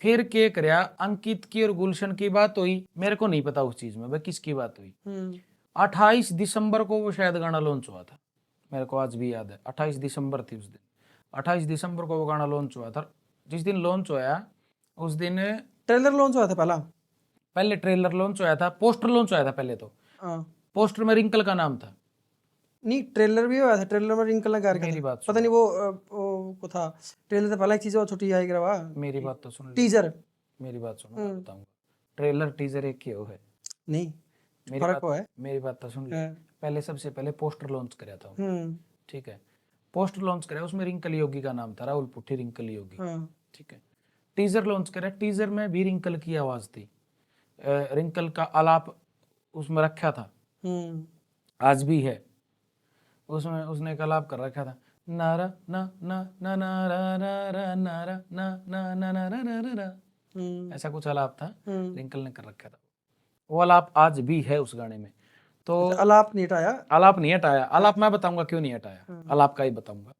Speaker 1: फिर क्या करया, अंकित की और गुलशन की बात हुई, मेरे को नहीं पता उस चीज में भाई किसकी बात हुई। 28 दिसंबर को वो शायद गाना लॉन्च हुआ था, मेरे को आज भी याद है, 28 दिसंबर थी उस दिन, 28 दिसंबर को वो गाना लॉन्च हुआ था। जिस दिन लॉन्च हुआ उस दिन
Speaker 2: ट्रेलर लॉन्च हुआ था
Speaker 1: पहले ट्रेलर लॉन्च हुआ था, पोस्टर लॉन्च हुआ था पहले तो,
Speaker 2: हाँ
Speaker 1: पोस्टर में रिंकल का नाम था।
Speaker 2: नहीं ट्रेलर भी हुआ था, ट्रेलर में रिंकल ने कर
Speaker 1: मेरी बात
Speaker 2: पता नहीं वो को था ट्रेलर से पहले एक चीज और छोटी आई करवा
Speaker 1: मेरी बात तो सुन लो,
Speaker 2: टीजर
Speaker 1: मेरी बात सुनो, मैं बताऊंगा। ट्रेलर टीजर एक ही हो है,
Speaker 2: नहीं
Speaker 1: मेरी
Speaker 2: फर्क
Speaker 1: बात
Speaker 2: हुआ है।
Speaker 1: मेरी बात तो सुन लो।
Speaker 2: हाँ,
Speaker 1: पहले सबसे पहले पोस्टर लॉन्च कराया था, ठीक है, पोस्टर लॉन्च कराया, उसमें रिंकल योगी का नाम था, राहुल पुट्टी रिंकल योगी,
Speaker 2: हाँ,
Speaker 1: ठीक है। टीजर लॉन्च कराया, टीजर में भी रिंकल की आवाज थी, रिंकल का आलाप उसमें रखा था, आज भी है, उसमें उसने एक आलाप कर रखा था, नारा ना ना ना नारा नारा नारा ना ना ना ना ना ना, ऐसा कुछ आलाप था, रिंकल ने कर रखा था। वो आलाप आज भी है उस गाने में। तो
Speaker 2: अलाप नहीं हटाया,
Speaker 1: आलाप नहीं हटाया, आलाप मैं बताऊंगा क्यों नहीं हटाया, आलाप का ही बताऊंगा।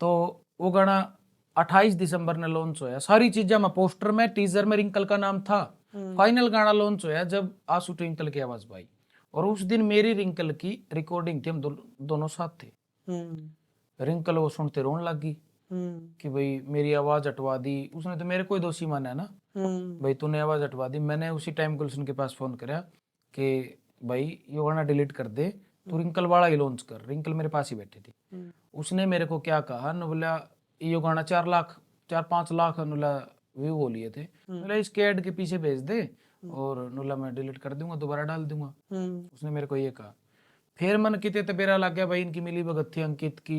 Speaker 1: तो वो गाना 28 दिसंबर ने लॉन्च होया, सारी चीजें में पोस्टर में टीजर में रिंकल का नाम था। फाइनल गाना लॉन्च होया जब आंसू ट्विंकल की आवाज पाई, और उस दिन मेरी रिंकल की रिकॉर्डिंग थी, हम दोनों साथ थे। रिंकल वो सुनते रोने लग गई कि भाई मेरी आवाज हटवा दी, उसने तो मेरे को ही दोषी माना है ना, भाई तूने आवाज हटवा दी। मैंने उसी टाइम गुलशन के पास फोन कराया कि भाई ये गाना डिलीट कर दे, तू रिंकल वाला ही लॉन्च कर। रिंकल मेरे पास ही बैठी थी, उसने मेरे को क्या कहा न, बोला ये गाना 4-5 लाख नुला व्यू हो लिए थे, बोला इसके ऐड के पीछे भेज दे और नुला मैं डिलीट कर दूंगा, दोबारा डाल दूंगा। उसने मेरे को ये कहा। फिर मन किते तो बेरा लग गया भाई, इनकी मिली भगत थी अंकित की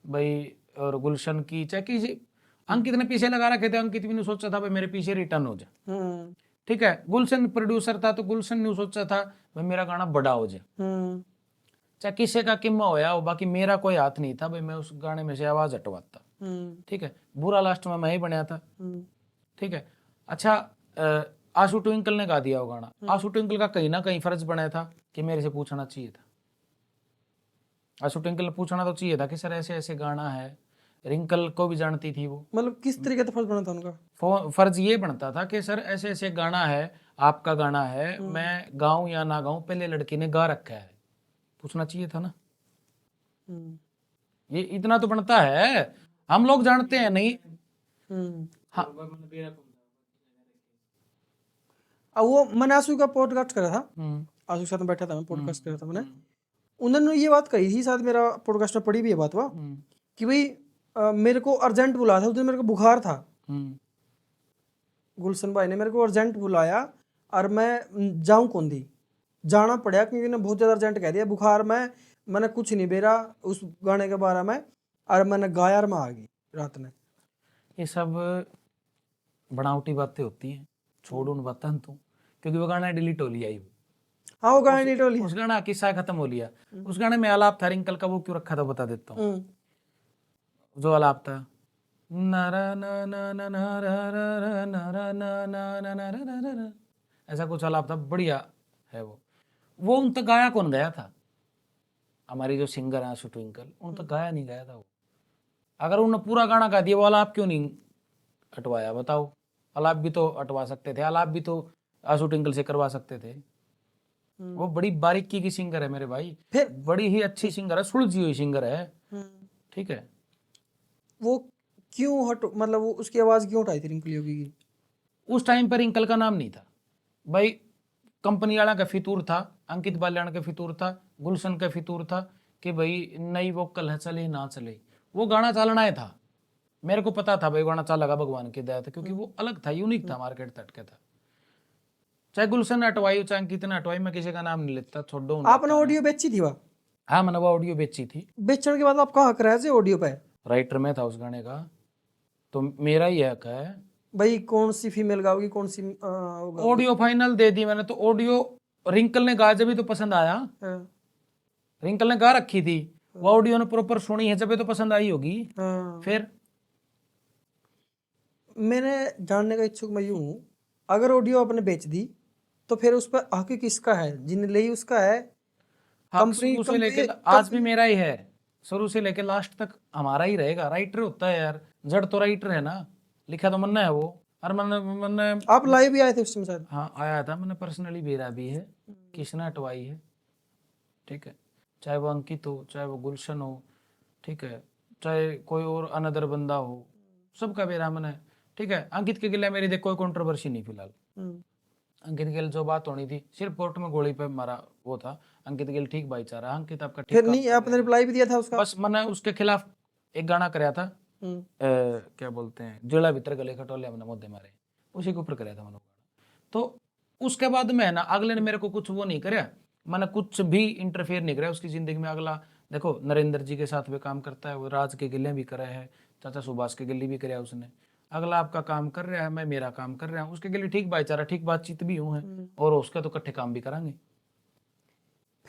Speaker 1: भाई और गुलशन की, चाहे किसी, अंकित ने पीछे लगा रखे थे, अंकित भी नहीं सोचा था भाई मेरे पीछे रिटर्न हो जाए, ठीक है। गुलशन प्रोड्यूसर था तो गुलशन ने सोचा था भाई मेरा गाना बड़ा हो जाए, चाहे किसी का किम्मा होया हो, बाकी मेरा कोई हाथ नहीं था भाई, मैं उस गाने में से आवाज हटवाता, ठीक है। बुरा लास्ट में मैं ही बनया था, ठीक है। अच्छा, आशू ट्विंकल ने गा दिया वो गाना, आशू ट्विंकल का कहीं ना कहीं फर्ज बनाया था कि मेरे से पूछना चाहिए था, आशू ट्विंकल ने पूछना तो चाहिए था कि सर ऐसे ऐसे गाना है। रिंकल को भी जानती थी वो,
Speaker 2: मतलब किस तरीके से फर्ज बना था उनका?
Speaker 1: फर्ज ये बनता था कि सर ऐसे ऐसे गाना है, आपका गाना है, मैं गाऊं या ना गाऊं, पहले लड़की ने गा रखा है, पूछना चाहिए था ना। ये इतना तो बनता है, हम लोग जानते हैं नहीं। हाँ,
Speaker 2: अब वो मैंने आंसू का पॉडकास्ट करा था, आंसू के साथ में बैठा था, मैं पॉडकास्ट करा था मैंने, उन्होंने ये बात कही थी, शायद मेरा पॉडकास्ट में पड़ी भी है बात हुआ कि भाई मेरे को अर्जेंट बुलाया था उस दिन, मेरे को बुखार था, गुलशन भाई ने मेरे को अर्जेंट बुलाया और मैं जाऊं कौन दी, जाना पड़ा क्योंकि ने बहुत ज़्यादा अर्जेंट कह दिया, बुखार में मैंने कुछ नहीं बेरा उस गाने के बारे में, और मैंने गाया और मैं आ गई रात में।
Speaker 1: ये सब बनावटी बातें होती हैं, छोड़ उन बातें तू, क्योंकि वो गाना डिलीट हो लिया ही,
Speaker 2: हाँ वो गाने नहीं टोली,
Speaker 1: उस गाना किस्सा खत्म हो लिया। उस गाने में आलाप था रिंकल का, वो क्यों रखा था बता देता हूँ। जो आलाप था, नारा ना ना ना नारा नारा नारा ना ना ना ना ना ना, ऐसा कुछ आलाप था, बढ़िया है वो उन तक गाया कौन गया था, हमारी जो सिंगर है आशू ट्विंकल, उन तक गाया नहीं गया था वो। अगर उन्होंने पूरा गाना गा दिया, वो आलाप क्यों नहीं हटवाया बताओ? आलाप भी तो हटवा सकते थे, आलाप भी तो आशू ट्विंकल से करवा सकते थे। वो बड़ी बारीकी की सिंगर है मेरे भाई,
Speaker 2: फिर
Speaker 1: बड़ी ही अच्छी सिंगर है, सुलझी हुई सिंगर है, ठीक है।
Speaker 2: वो क्यों मतलब वो उसकी आवाज़ क्यों उठाई थी रिंकल योगी की?
Speaker 1: उस टाइम पर रिंकल का नाम नहीं था भाई, कंपनी वाला का फितूर था, अंकित बाल्याण का फितूर था, गुलशन का फितूर था कि भाई नई वोकल है, चले ना चले, वो गाना चलना ही था। मेरे को पता था भाई गाना चलेगा भगवान की दया था, क्योंकि वो अलग था, यूनिक था, मार्केट तट के था। चाहे गुलशन ने हटवाई हो चाहे अंकित ने हटवाई, मैं किसी का नाम नहीं लेता, छोड़ो उन
Speaker 2: आपने ऑडियो बेची थी वहाँ?
Speaker 1: हाँ मैंने वो ऑडियो बेची थी।
Speaker 2: बेचने के बाद आप कहाँ कराए थे ऑडियो पे?
Speaker 1: राइटर में था उस गाने का, तो मेरा ही हक है।
Speaker 2: भाई कौन सी फीमेल गाओगी, कौन सी होगा?
Speaker 1: ऑडियो फाइनल दे दी मैंने, तो ऑडियो रिंकल ने गाया जब भी तो पसंद आया।
Speaker 2: हाँ,
Speaker 1: रिंकल ने गा रखी थी, वो ऑडियो ने प्रॉपर सुनी है जब भी तो पसंद आई होगी।
Speaker 2: हाँ।
Speaker 1: फिर
Speaker 2: मैंने जानने का इच्छुक मैं यूं हूँ, अगर ऑडियो आपने बेच दी तो फिर उस पर हक किसका है? जिन्हें ली उसका है?
Speaker 1: हक
Speaker 2: कंपनी
Speaker 1: शुरू से लेके आज भी मेरा ही है, शुरू से लेके लास्ट तक हमारा ही रहेगा। राइटर होता है यार, जड़ तो राइटर है ना, लिखा तो मन्ना है वो। और मैंने मैंने
Speaker 2: आप लाइव भी आए थे उस समय शायद?
Speaker 1: हाँ आया था, मैंने पर्सनली भेजा भी है, किसने हटवाई है, ठीक है। चाहे वो अंकित हो, चाहे वो गुलशन हो, ठीक है, चाहे कोई और अनदर बंदा हो, सबका बेरा मैंने, ठीक है। अंकित के गिले मेरी देख कोई कंट्रोवर्सी नहीं फिलहाल।
Speaker 2: हम्म,
Speaker 1: अंकित गिल जो बात होनी थी सिर्फ कोर्ट में गोली पे मारा वो था। अंकित गिल ठीक भाईचारा, अंकित आपका ठीक
Speaker 2: फिर
Speaker 1: काम
Speaker 2: नहीं
Speaker 1: कर रहा
Speaker 2: आपने
Speaker 1: है।
Speaker 2: रिप्लाई भी दिया था उसका?
Speaker 1: बस मैंने उसके खिलाफ एक गाना कराया था,
Speaker 2: हम्म,
Speaker 1: क्या बोलते हैं, जिला भीतर गले खटोले हमने मुद्दे मारे, उसी के ऊपर कराया था मैंने गाना। तो उसके बाद मैं ना, अगले ने मेरे को कुछ वो नहीं कराया, मैंने कुछ भी इंटरफेयर नहीं कराया उसकी जिंदगी में। अगला देखो नरेंद्र जी के साथ भी काम करता है वो, राज के गिले भी करे है, चाचा सुभाष के गिले भी कराया उसने। अगला आपका काम कर रहा है, मैं मेरा काम कर रहा हूँ, उसके गिले ठीक भाईचारा, ठीक बातचीत भी हूँ है, और उसका तो इकट्ठे काम भी करांगे।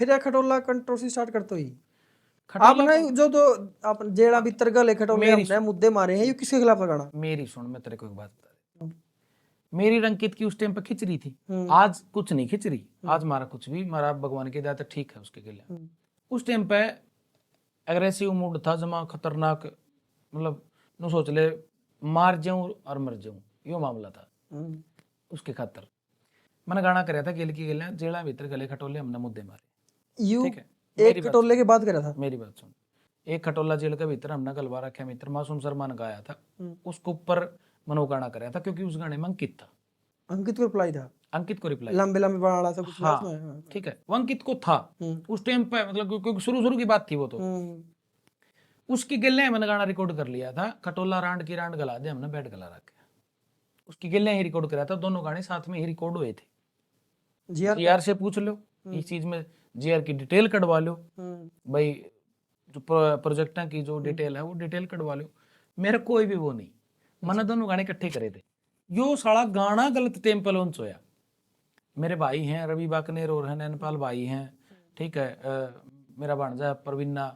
Speaker 2: फिर यह खटोला कंट्रोवर्सी स्टार्ट करते ही
Speaker 1: खटोला
Speaker 2: आपने
Speaker 1: को
Speaker 2: जो तो आप जेड़ा भीतर गले खटोले
Speaker 1: मेरी
Speaker 2: हमने मुद्दे मारे हैं, ये किसके खिलाफ लगाना?
Speaker 1: मेरी सुन, मैं तेरे को एक बात बता रही, मेरी रंकित की उस टाइम पे खिंच रही थी,
Speaker 2: हम्म,
Speaker 1: आज कुछ नहीं खिंच रही, आज मारा कुछ भी मारा भगवान की दया से ठीक है उसके लिए।
Speaker 2: हम्म,
Speaker 1: उस टाइम पे एग्रेसिव मूड था जमा खतरनाक, मतलब नु सोच ले मार जाऊं और मर जाऊं, यो मामला था।
Speaker 2: हम्म।
Speaker 1: उसके खातर मैंने गाना कराया था गिल की गिल जेड़ा भीतर गले खटोले हमने मुद्दे मारे,
Speaker 2: यू
Speaker 1: ठीक है। मेरी
Speaker 2: एक
Speaker 1: बात
Speaker 2: खटोले
Speaker 1: सुन,
Speaker 2: के बाद करा था?
Speaker 1: मेरी बात सुन, एक खटोला जेल के भीतर हमने गलवा रखा मित्र, मासूम शर्मा ने गाया था, उसके ऊपर मैंने वो गाना कराया था, क्योंकि उस गाने में अंकित था,
Speaker 2: अंकित को रिप्लाई था?
Speaker 1: अंकित को रिप्लाई।
Speaker 2: लंबे लंबे बाल वाला सा कुछ था उसमें?
Speaker 1: हाँ
Speaker 2: हाँ।
Speaker 1: ठीक है, वो अंकित को था उस टाइम पे, मतलब क्योंकि शुरू शुरू की बात थी वो तो।
Speaker 2: हम्म,
Speaker 1: उसकी गिल्ले मैंने गाना रिकॉर्ड कर लिया था, खटोला रांड की रांड गला दे हमने बैठ गला रखे, उसकी गिल्ले ही रिकॉर्ड कराया था, दोनों गाने साथ में ही रिकॉर्ड हुए थे।
Speaker 2: जी यार।
Speaker 1: जीआर से पूछ लो इस चीज में, जीआर की डिटेल कटवा लो भाई, जो प्रोजेक्ट की जो डिटेल है वो डिटेल कटवा लो, मेरा कोई भी वो नहीं। मैंने दोनों गाने इकट्ठे करे थे, यो साला गाना गलत टाइम पे लॉन्च होया। मेरे भाई हैं रवि बाकनेर और हैं नैनपाल भाई हैं, ठीक है, मेरा भांजा परवीना,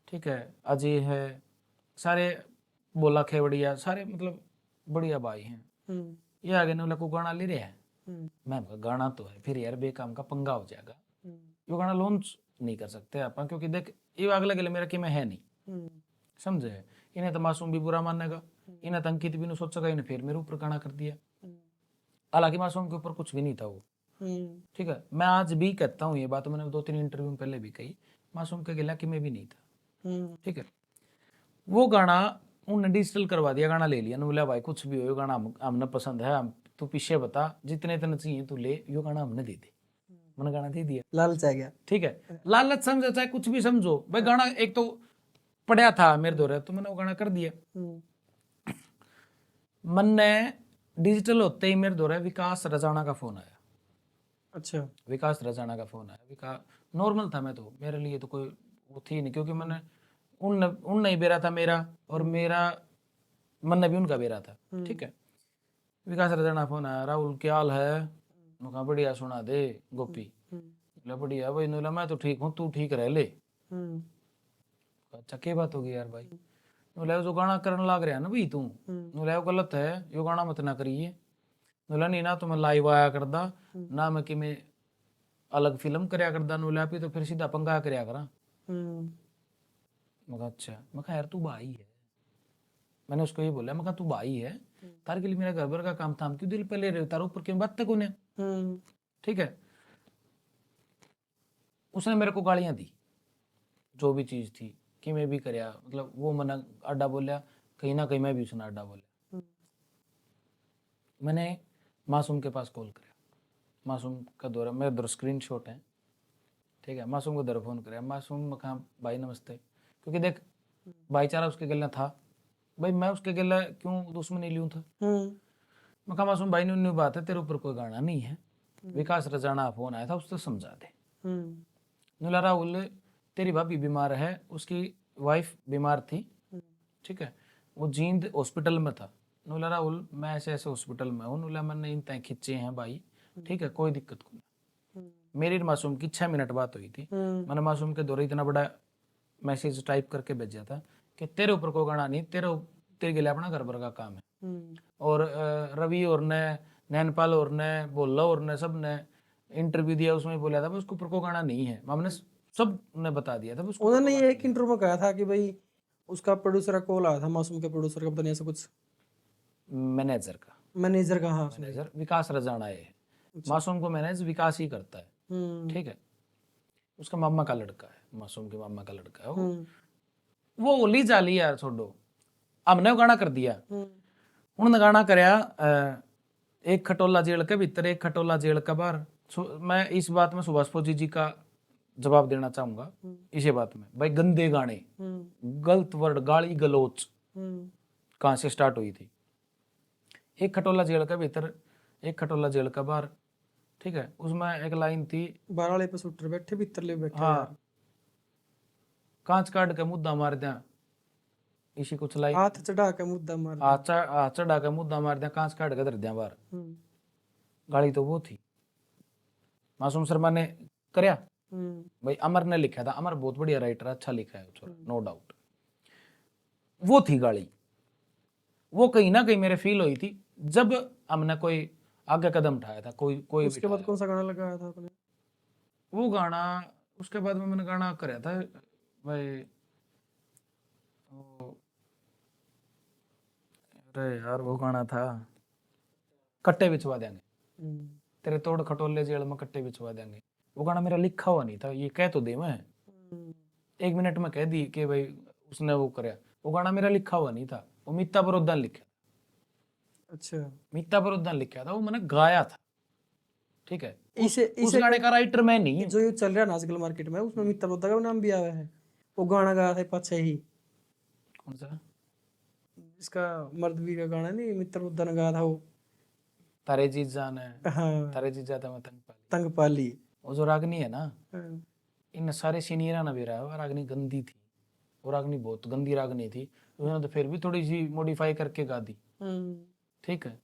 Speaker 1: ठीक है, अजय है, सारे बोला खेवड़िया, सारे मतलब बढ़िया भाई हैं। ये आगे ने को गाना ले रहे हैं, मैं कहा, गाना तो है फिर यार बेकाम का पंगा हो जाएगा, यो गाना लॉन्च नहीं कर सकते अपन, क्योंकि देख ये अगला के लिए मेरा कि मैं है नहीं, समझे। इन्हें तो मासूम भी बुरा मानेगा, इन्हें तो अंकित भी नहीं सोचेगा, इन्हें फिर मेरे ऊपर गाना कर दिया। हालांकि मासूम के ऊपर कुछ भी नहीं था वो, ठीक है। मैं आज भी कहता हूँ ये बात, मैंने 2-3 इंटरव्यू में पहले भी कही, मासूम के गिला कि मैं भी नहीं था, ठीक है। वो गाना उन्होंने डिजिटल करवा दिया, गाना ले लिया, बोला भाई कुछ भी हो गाना हमने पसंद है, तू पीछे बता जितने इतने चाहिए तू ले, यो गाना हमने दे दे, मैंने गाना दे दिया,
Speaker 2: लालच आ गया।
Speaker 1: ठीक है। लालच समझो चाहे कुछ भी समझो भाई, गाना एक तो पड़ा था मेरे दौरे, तो मैंने वो गाना कर दिया। मन ने डिजिटल होते ही मेरे दौरे विकास रजाना का फोन आया,
Speaker 2: अच्छा।
Speaker 1: विकास रजाना का फोन आया, विकास नॉर्मल था, मैं तो मेरे लिए तो कोई वो थी नहीं, क्योंकि मैंने उन नहीं बेरा था मेरा, और मेरा मन ने भी उनका बेरा था, ठीक है। विकास रजाना फोन आया, राहुल क्या हाल है, मैं कहा बढ़िया, सुना दे गोपी, बोला बढ़िया भाई, नूला मैं तो ठीक हूँ, तू ठीक रह ले। अच्छा क्या बात होगी यार भाई, नूला जो गाना करने लग रहा है ना भाई तू, नूला वो गलत है, यो गाना मत ना करिए, नूला नहीं ना तो मैं लाइव आया करदा ना, मैं कि मैं अलग फिल्म करया करदा, नूला भी तो फिर सीधा पंगा करया करा। मैं कहा अच्छा, मैं कहा यार तू भाई है, मैंने उसको ये बोला, मैं कहा तू भाई है, तार के लिए मेरा घर भर का काम था, क्यों दिल पे ले रहे हो, तार ऊपर क्यों बात तक उन्हें, ठीक है। उसने मेरे को गालियां दी, जो भी चीज थी कि मैं भी करया, मतलब वो मना अड्डा बोलिया, कहीं ना कहीं मैं भी उसने अड्डा बोलिया, मैंने मासूम के पास कॉल किया, मासूम का दौरा, मेरे दो स्क्रीन शॉट है, ठीक है। मासूम को दर फोन कराया, मासूम मैं कहा भाई नमस्ते, क्योंकि देख भाईचारा उसके गले था भाई, मैं उसके गले क्यों दुश्मनी लूँ था। मैं कहा मासूम भाई ने बात है, तेरे ऊपर कोई गाना नहीं है, विकास रजाना फोन आया था, उससे समझा दे। नुला राहुल तेरी भाभी बीमार है, उसकी वाइफ बीमार थी, ठीक है, वो जींद हॉस्पिटल में था। नुला राहुल मैं ऐसे ऐसे हॉस्पिटल में हूँ, नुला मैंने इन तय खिंचे हैं भाई, ठीक है, कोई दिक्कत नहीं। मेरी और मासूम की 6 मिनट बात हुई थी। मैंने मासूम के दौरे इतना बड़ा मैसेज टाइप करके भेजा था कि तेरे ऊपर कोई गाना नहीं, तेरे के लिए अपना घर भर का काम है। और रवि और ने, नैनपाल और ने, बोला और ने, सब ने इंटरव्यू दिया, उसमें बोला था उसके ऊपर कोई गाना नहीं है। हमने सब ने बता दिया था उसको।
Speaker 2: उन्होंने ये एक इंटरव्यू में कहा था कि भाई उसका प्रोड्यूसर का कॉल आया था, मासूम के प्रोड्यूसर का, पता नहीं ऐसा कुछ,
Speaker 1: मैनेजर का,
Speaker 2: मैनेजर का, हाँ
Speaker 1: मैनेजर विकास रजाना है, मासूम को मैनेज विकास ही करता है, ठीक है। उसका मामा का लड़का है, मासूम के मामा का लड़का है वो ओली जाली यार छोड़ो, हमने वो गाना कर दिया। उन्होंने गाना करया एक खटोला जेल के भीतर, एक खटोला जेल के बाहर। मैं इस बात में सुभाष फौजी जी का जवाब देना चाहूंगा इसी बात में, भाई गंदे गाने, गलत वर्ड, गाली गलोच कहाँ से स्टार्ट हुई थी। एक खटोला जेल के भीतर, एक खटोला जेल के बाहर, ठीक है, उसमें एक लाइन थी,
Speaker 2: बाहर वाले पे शूटर बैठे, भीतर ले बैठे,
Speaker 1: हाँ, कांच काट के मुद्दा मार दिया, इसी कुछ लाइन,
Speaker 2: हाथ चढ़ा के मुद्दा मार,
Speaker 1: हाथ चढ़ा के मुद्दा मार दिया, कांच काट के धर दिया बाहर। गाली तो वो थी, मासूम शर्मा ने करया भाई, अमर ने लिखा था, अमर बहुत बढ़िया राइटर, अच्छा लिखा है नो डाउट, वो थी गाली। वो कहीं ना कहीं मेरे फील हुई थी जब हमने कोई आगे कदम उठाया था, कोई
Speaker 2: उसके बाद कौन सा गाना लगाया था आपने?
Speaker 1: वो गाना उसके बाद में मैंने गाना कराया था भाई, अरे यार वो गाना था, कट्टे बिछवा देंगे, तेरे तोड़ खटोले जेल में कट्टे बिछवा देंगे। वो गाना मेरा लिखा हुआ नहीं था, ये कह तो दे मैं 1 मिनट में कह दी कि भाई उसने वो कराया, वो गाना मेरा लिखा हुआ नहीं था, वो मीता बरोदा ने लिखा।
Speaker 2: अच्छा,
Speaker 1: मीता बरोदा ने लिखा था, वो मैंने गाया था, ठीक है। उस
Speaker 2: इसे
Speaker 1: गाने का राइटर मैं नहीं हूँ।
Speaker 2: जो ये चल रहा है ना आजकल मार्केट में, उसमें मित्र बद्दा का नाम भी आया है, वो गाना गाया था पीछे ही,
Speaker 1: कौन सा?
Speaker 2: इसका मर्दवी का गाना नहीं, मित्र बद्दा ने गाया था वो,
Speaker 1: तारे जीत जान है,
Speaker 2: हाँ,
Speaker 1: तारे जीत जाता मैं तंग पाली,
Speaker 2: तंग पाली,
Speaker 1: वो जो रागनी है ना,
Speaker 2: हाँ,
Speaker 1: इन सारे सीनियर ने भी रहा है, रागनी गंदी थी, वो रागनी बहुत गंदी रागनी थी, उन्होंने तो फिर भी थोड़ी सी मॉडिफाई करके गा दी, ठीक है।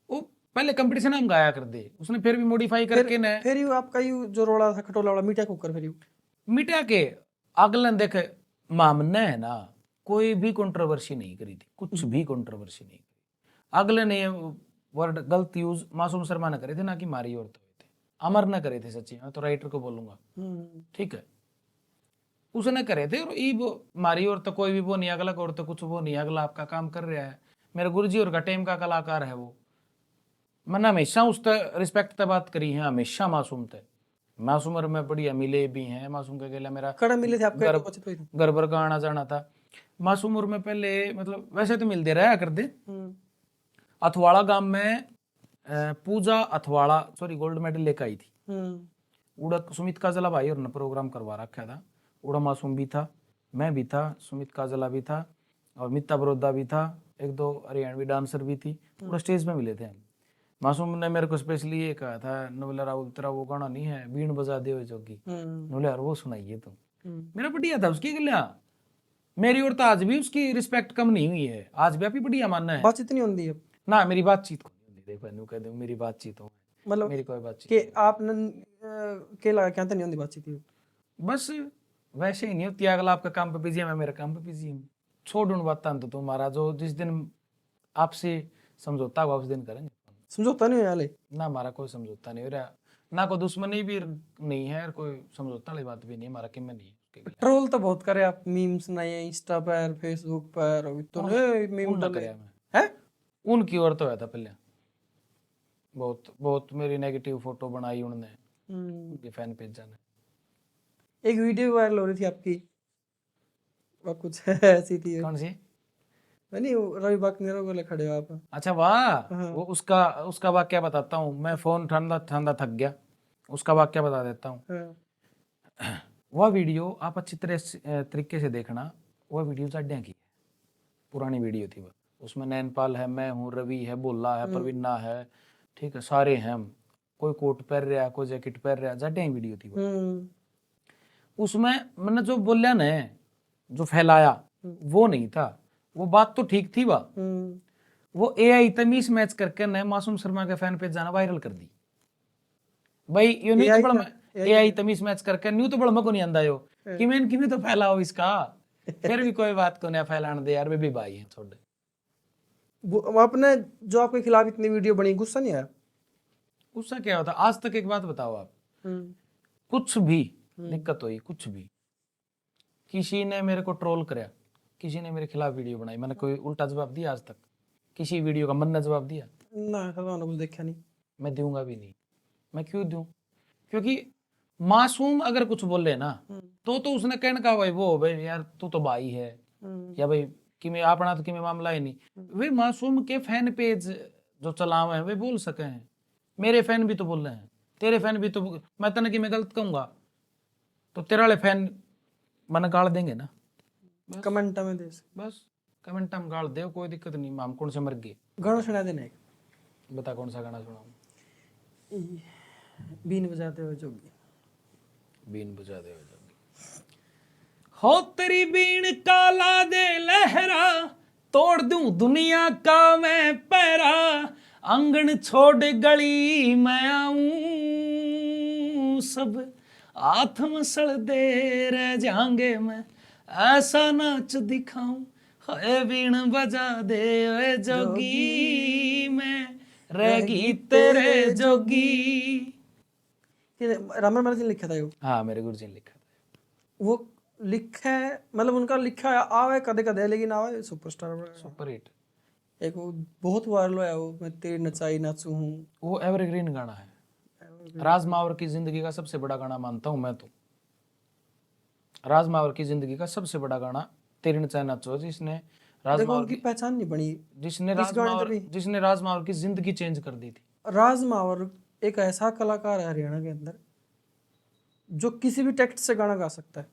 Speaker 1: वो पहले कंपटीशन हम गाया कर दे, उसने फिर भी मॉडिफाई करके न
Speaker 2: फिर यू आपका यू जो रोड़ा था खटोला वाला मीठा कुकर, फिर यू
Speaker 1: मिटा के अगले देख मामने है ना, कोई भी कंट्रोवर्सी नहीं करी थी, कुछ भी कंट्रोवर्सी नहीं करी। अगले ने वर्ड गलत यूज मासूम शर्मा ने करे थे ना, कि मारी और तो थे, अमर ने करे थे, सच्ची मैं तो राइटर को बोलूंगा, ठीक है, उसने करे थे। और ई वो मारी और तो कोई भी वो नहीं, अगला और तो कुछ वो नहीं, अगला आपका काम कर रहा है, मेरे गुरुजी और का टेम का कलाकार है वो। मैंने हमेशा उस रिस्पेक्ट से बात करी है, हमेशा मासूम थे, मासूम और मैं बढ़िया मिले भी हैं, मासूम के अकेला मेरा
Speaker 2: कड़ा मिले थे आपके
Speaker 1: घर भर का आना जाना था। मासूम और मैं पहले मतलब वैसे तो मिलते रहा करते, अथवाड़ा गांव में पूजा अथवाड़ा सॉरी गोल्ड मेडल लेकर आई थी, उड़ा सुमित काजला भाई और ने प्रोग्राम करवा रखा था, उड़ा मासूम भी था, मैं भी था, सुमित काजला भी था, और मित्ता बरोदा भी था, 1-2 हरियाणवी डांसर भी थी, पूरा स्टेज में मिले थे हम। मासूम ने मेरे को स्पेशली ये कहा था, नवला राहुल तेरा वो गाना नहीं है बीण बजा दे जोगी, नवले यार वो सुनाइए तुम, मेरा बढ़िया था उसकी गलियां, मेरी और तो आज भी उसकी रिस्पेक्ट कम नहीं हुई है, आज भी आपकी बढ़िया मानना है।
Speaker 2: बातचीत नहीं होती है
Speaker 1: ना मेरी बातचीत को नहीं होती, देखो कह दूं मेरी बातचीत हो,
Speaker 2: मतलब
Speaker 1: मेरी कोई बातचीत
Speaker 2: कि आप के लगा क्या नहीं होती बातचीत,
Speaker 1: बस वैसे ही नहीं होती, अगला आपका काम पे बिजी है, मैं मेरे काम पे बिजी हूँ, छोड़ उन बात तो तुम्हारा जो जिस दिन आपसे समझौता हुआ उस दिन करेंगे।
Speaker 2: समझौता नहीं हो यार,
Speaker 1: ना हमारा कोई समझौता नहीं हो रहा, ना कोई दुश्मनी भी नहीं है, कोई समझौता वाली बात भी नहीं हमारा, कि मैं नहीं
Speaker 2: ट्रोल तो बहुत करे आप, मीम्स नए इंस्टा पर, फेसबुक पर, अभी तो मीम डाले
Speaker 1: है, उनकी ओर तो है था पहले, बहुत बहुत मेरी नेगेटिव फोटो बनाई उन्होंने, उनके फैन पेज ने।
Speaker 2: एक वीडियो वायरल हो रही थी आपकी, वो कुछ ऐसी थी,
Speaker 1: कौन सी?
Speaker 2: नहीं वो रवि बाकनेरो को ले खड़े हो आप।
Speaker 1: अच्छा वाह,
Speaker 2: हाँ।
Speaker 1: वो उसका उसका वाक्य बताता हूँ मैं, फोन ठंडा ठंडा थक गया, उसका वाक्य बता देता हूँ।
Speaker 2: हाँ।
Speaker 1: वह वीडियो आप अच्छी तरीके से देखना, वह वीडियो जाड्या की है, पुरानी वीडियो थी वह। उसमें नैनपाल है, मैं हूँ, रवि है, बोला है, प्रवीणा है, ठीक है, सारे हैं हम। कोई कोट पहन रहा, कोई जैकेट पहन रहा, जाड्या ही वीडियो थी वह। उसमें मैंने जो बोलिया ने, जो फैलाया वो नहीं था, वो बात तो ठीक थी वह। वो एआई तमीज मैच करके ने मासूम शर्मा के फैन पेज जाना वायरल कर दी भाई। यो न्यू तो
Speaker 2: AI
Speaker 1: बड़ा
Speaker 2: क्या?
Speaker 1: एआई तमीज मैच करके न्यू तो बड़ा मको नहीं आंदा यो कि मैं तो फैलाओ इसका। फिर भी कोई बात को नहीं फैलाने दे यार, वे भी भाई हैं छोड़।
Speaker 2: वो आपने जो आपके खिलाफ इतनी वीडियो बनी, गुस्सा नहीं आया?
Speaker 1: उससे क्या होता? आज तक एक बात बताओ आप, कुछ भी दिक्कत हुई, कुछ भी किसी ने मेरे को ट्रोल कराया, किसी ने मेरे खिलाफ वीडियो बनाई, मैंने कोई उल्टा जवाब दिया आज तक? किसी वीडियो का मन ने जवाब दिया?
Speaker 2: ना, मैंने कुछ देखा नहीं।
Speaker 1: मैं दूंगा भी नहीं। मैं क्यों दूं? क्योंकि मासूम अगर कुछ बोले ना, तो उसने कहने का भाई वो भाई यार तू तो भाई है, या भाई कि मैं अपना तो कि मैं मामला ही नहीं। वे मासूम के फैन पेज जो चलावे हैं वे बोल सके हैं, मेरे फैन भी तो बोल रहे हैं, तेरे फैन भी तो। मैं तने कि मैं गलत कहूंगा तो तेरे वाले फैन मन गाड़ देंगे ना,
Speaker 2: कमेंट में दे
Speaker 1: बस कमेंट हम गाड़ दे, कोई दिक्कत नहीं, हम कौन से मर गए।
Speaker 2: गाना सुना देना एक।
Speaker 1: बता कौन सा गाना सुनाऊं?
Speaker 2: बीन बजाते हुए जोगी।
Speaker 1: बीन बजा दे हो तेरी बीन काला दे लहरा, तोड़ दूं दुनिया का मैं पैरा, आंगन छोड़ गली मैं आऊं, सब हाथ मसल दे रह जाएंगे मैं, ऐसा नाच दिखाऊं, है बीन बजा दे ओए जोगी, मैं रहेगी तेरे जोगी।
Speaker 2: रामन महाराज ने लिखा था वो।
Speaker 1: हाँ मेरे गुरुजी ने लिखा था।
Speaker 2: वो लिखा है, मतलब उनका लिखा है, आवे कदे कदे, लेकिन आवे सुपरस्टार बना।
Speaker 1: Super hit.
Speaker 2: एक वो बहुत वायरल हुआ है, वो मैं तेरी नचाई नाचू हूँ।
Speaker 1: वो एवरग्रीन गाना है, राज मावर की जिंदगी का सबसे बड़ा गाना मानता हूं मैं तो। राज मावर की जिंदगी का सबसे बड़ा गाना तेरी नचाई नाचो, जिसने राज
Speaker 2: देखो
Speaker 1: मावर
Speaker 2: उनकी
Speaker 1: की,
Speaker 2: पहचान नहीं बनी
Speaker 1: जिसने
Speaker 2: इस
Speaker 1: राज
Speaker 2: गाने
Speaker 1: मावर,
Speaker 2: तभी।
Speaker 1: जिसने राज मावर की जिंदगी चेंज कर दी थी।
Speaker 2: राज मावर एक ऐसा कलाकार है हरियाणा के अंदर जो किसी भी टेक्स्ट से गाना गा सकता है।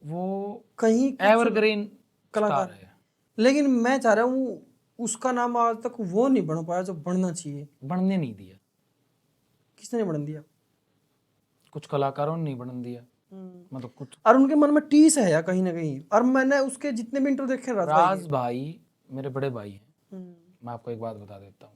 Speaker 1: वो
Speaker 2: कहीं कुछ
Speaker 1: एवरग्रीन
Speaker 2: कलाकार
Speaker 1: स्टार है।
Speaker 2: लेकिन मैं चाह रहा हूँ उसका नाम आज तक वो नहीं बन पाया जो बनना चाहिए।
Speaker 1: बनने नहीं दिया,
Speaker 2: किसने नहीं बन दिया?
Speaker 1: कुछ कलाकारों ने नहीं बनने दिया, मतलब कुछ।
Speaker 2: और उनके मन में टीस है या कहीं ना कहीं। और मैंने उसके जितने भी इंटरव्यू देखे राज भाई
Speaker 1: राज भाई मेरे बड़े भाई हैं,
Speaker 2: के।
Speaker 1: मैं आपको एक बात बता देता हूँ,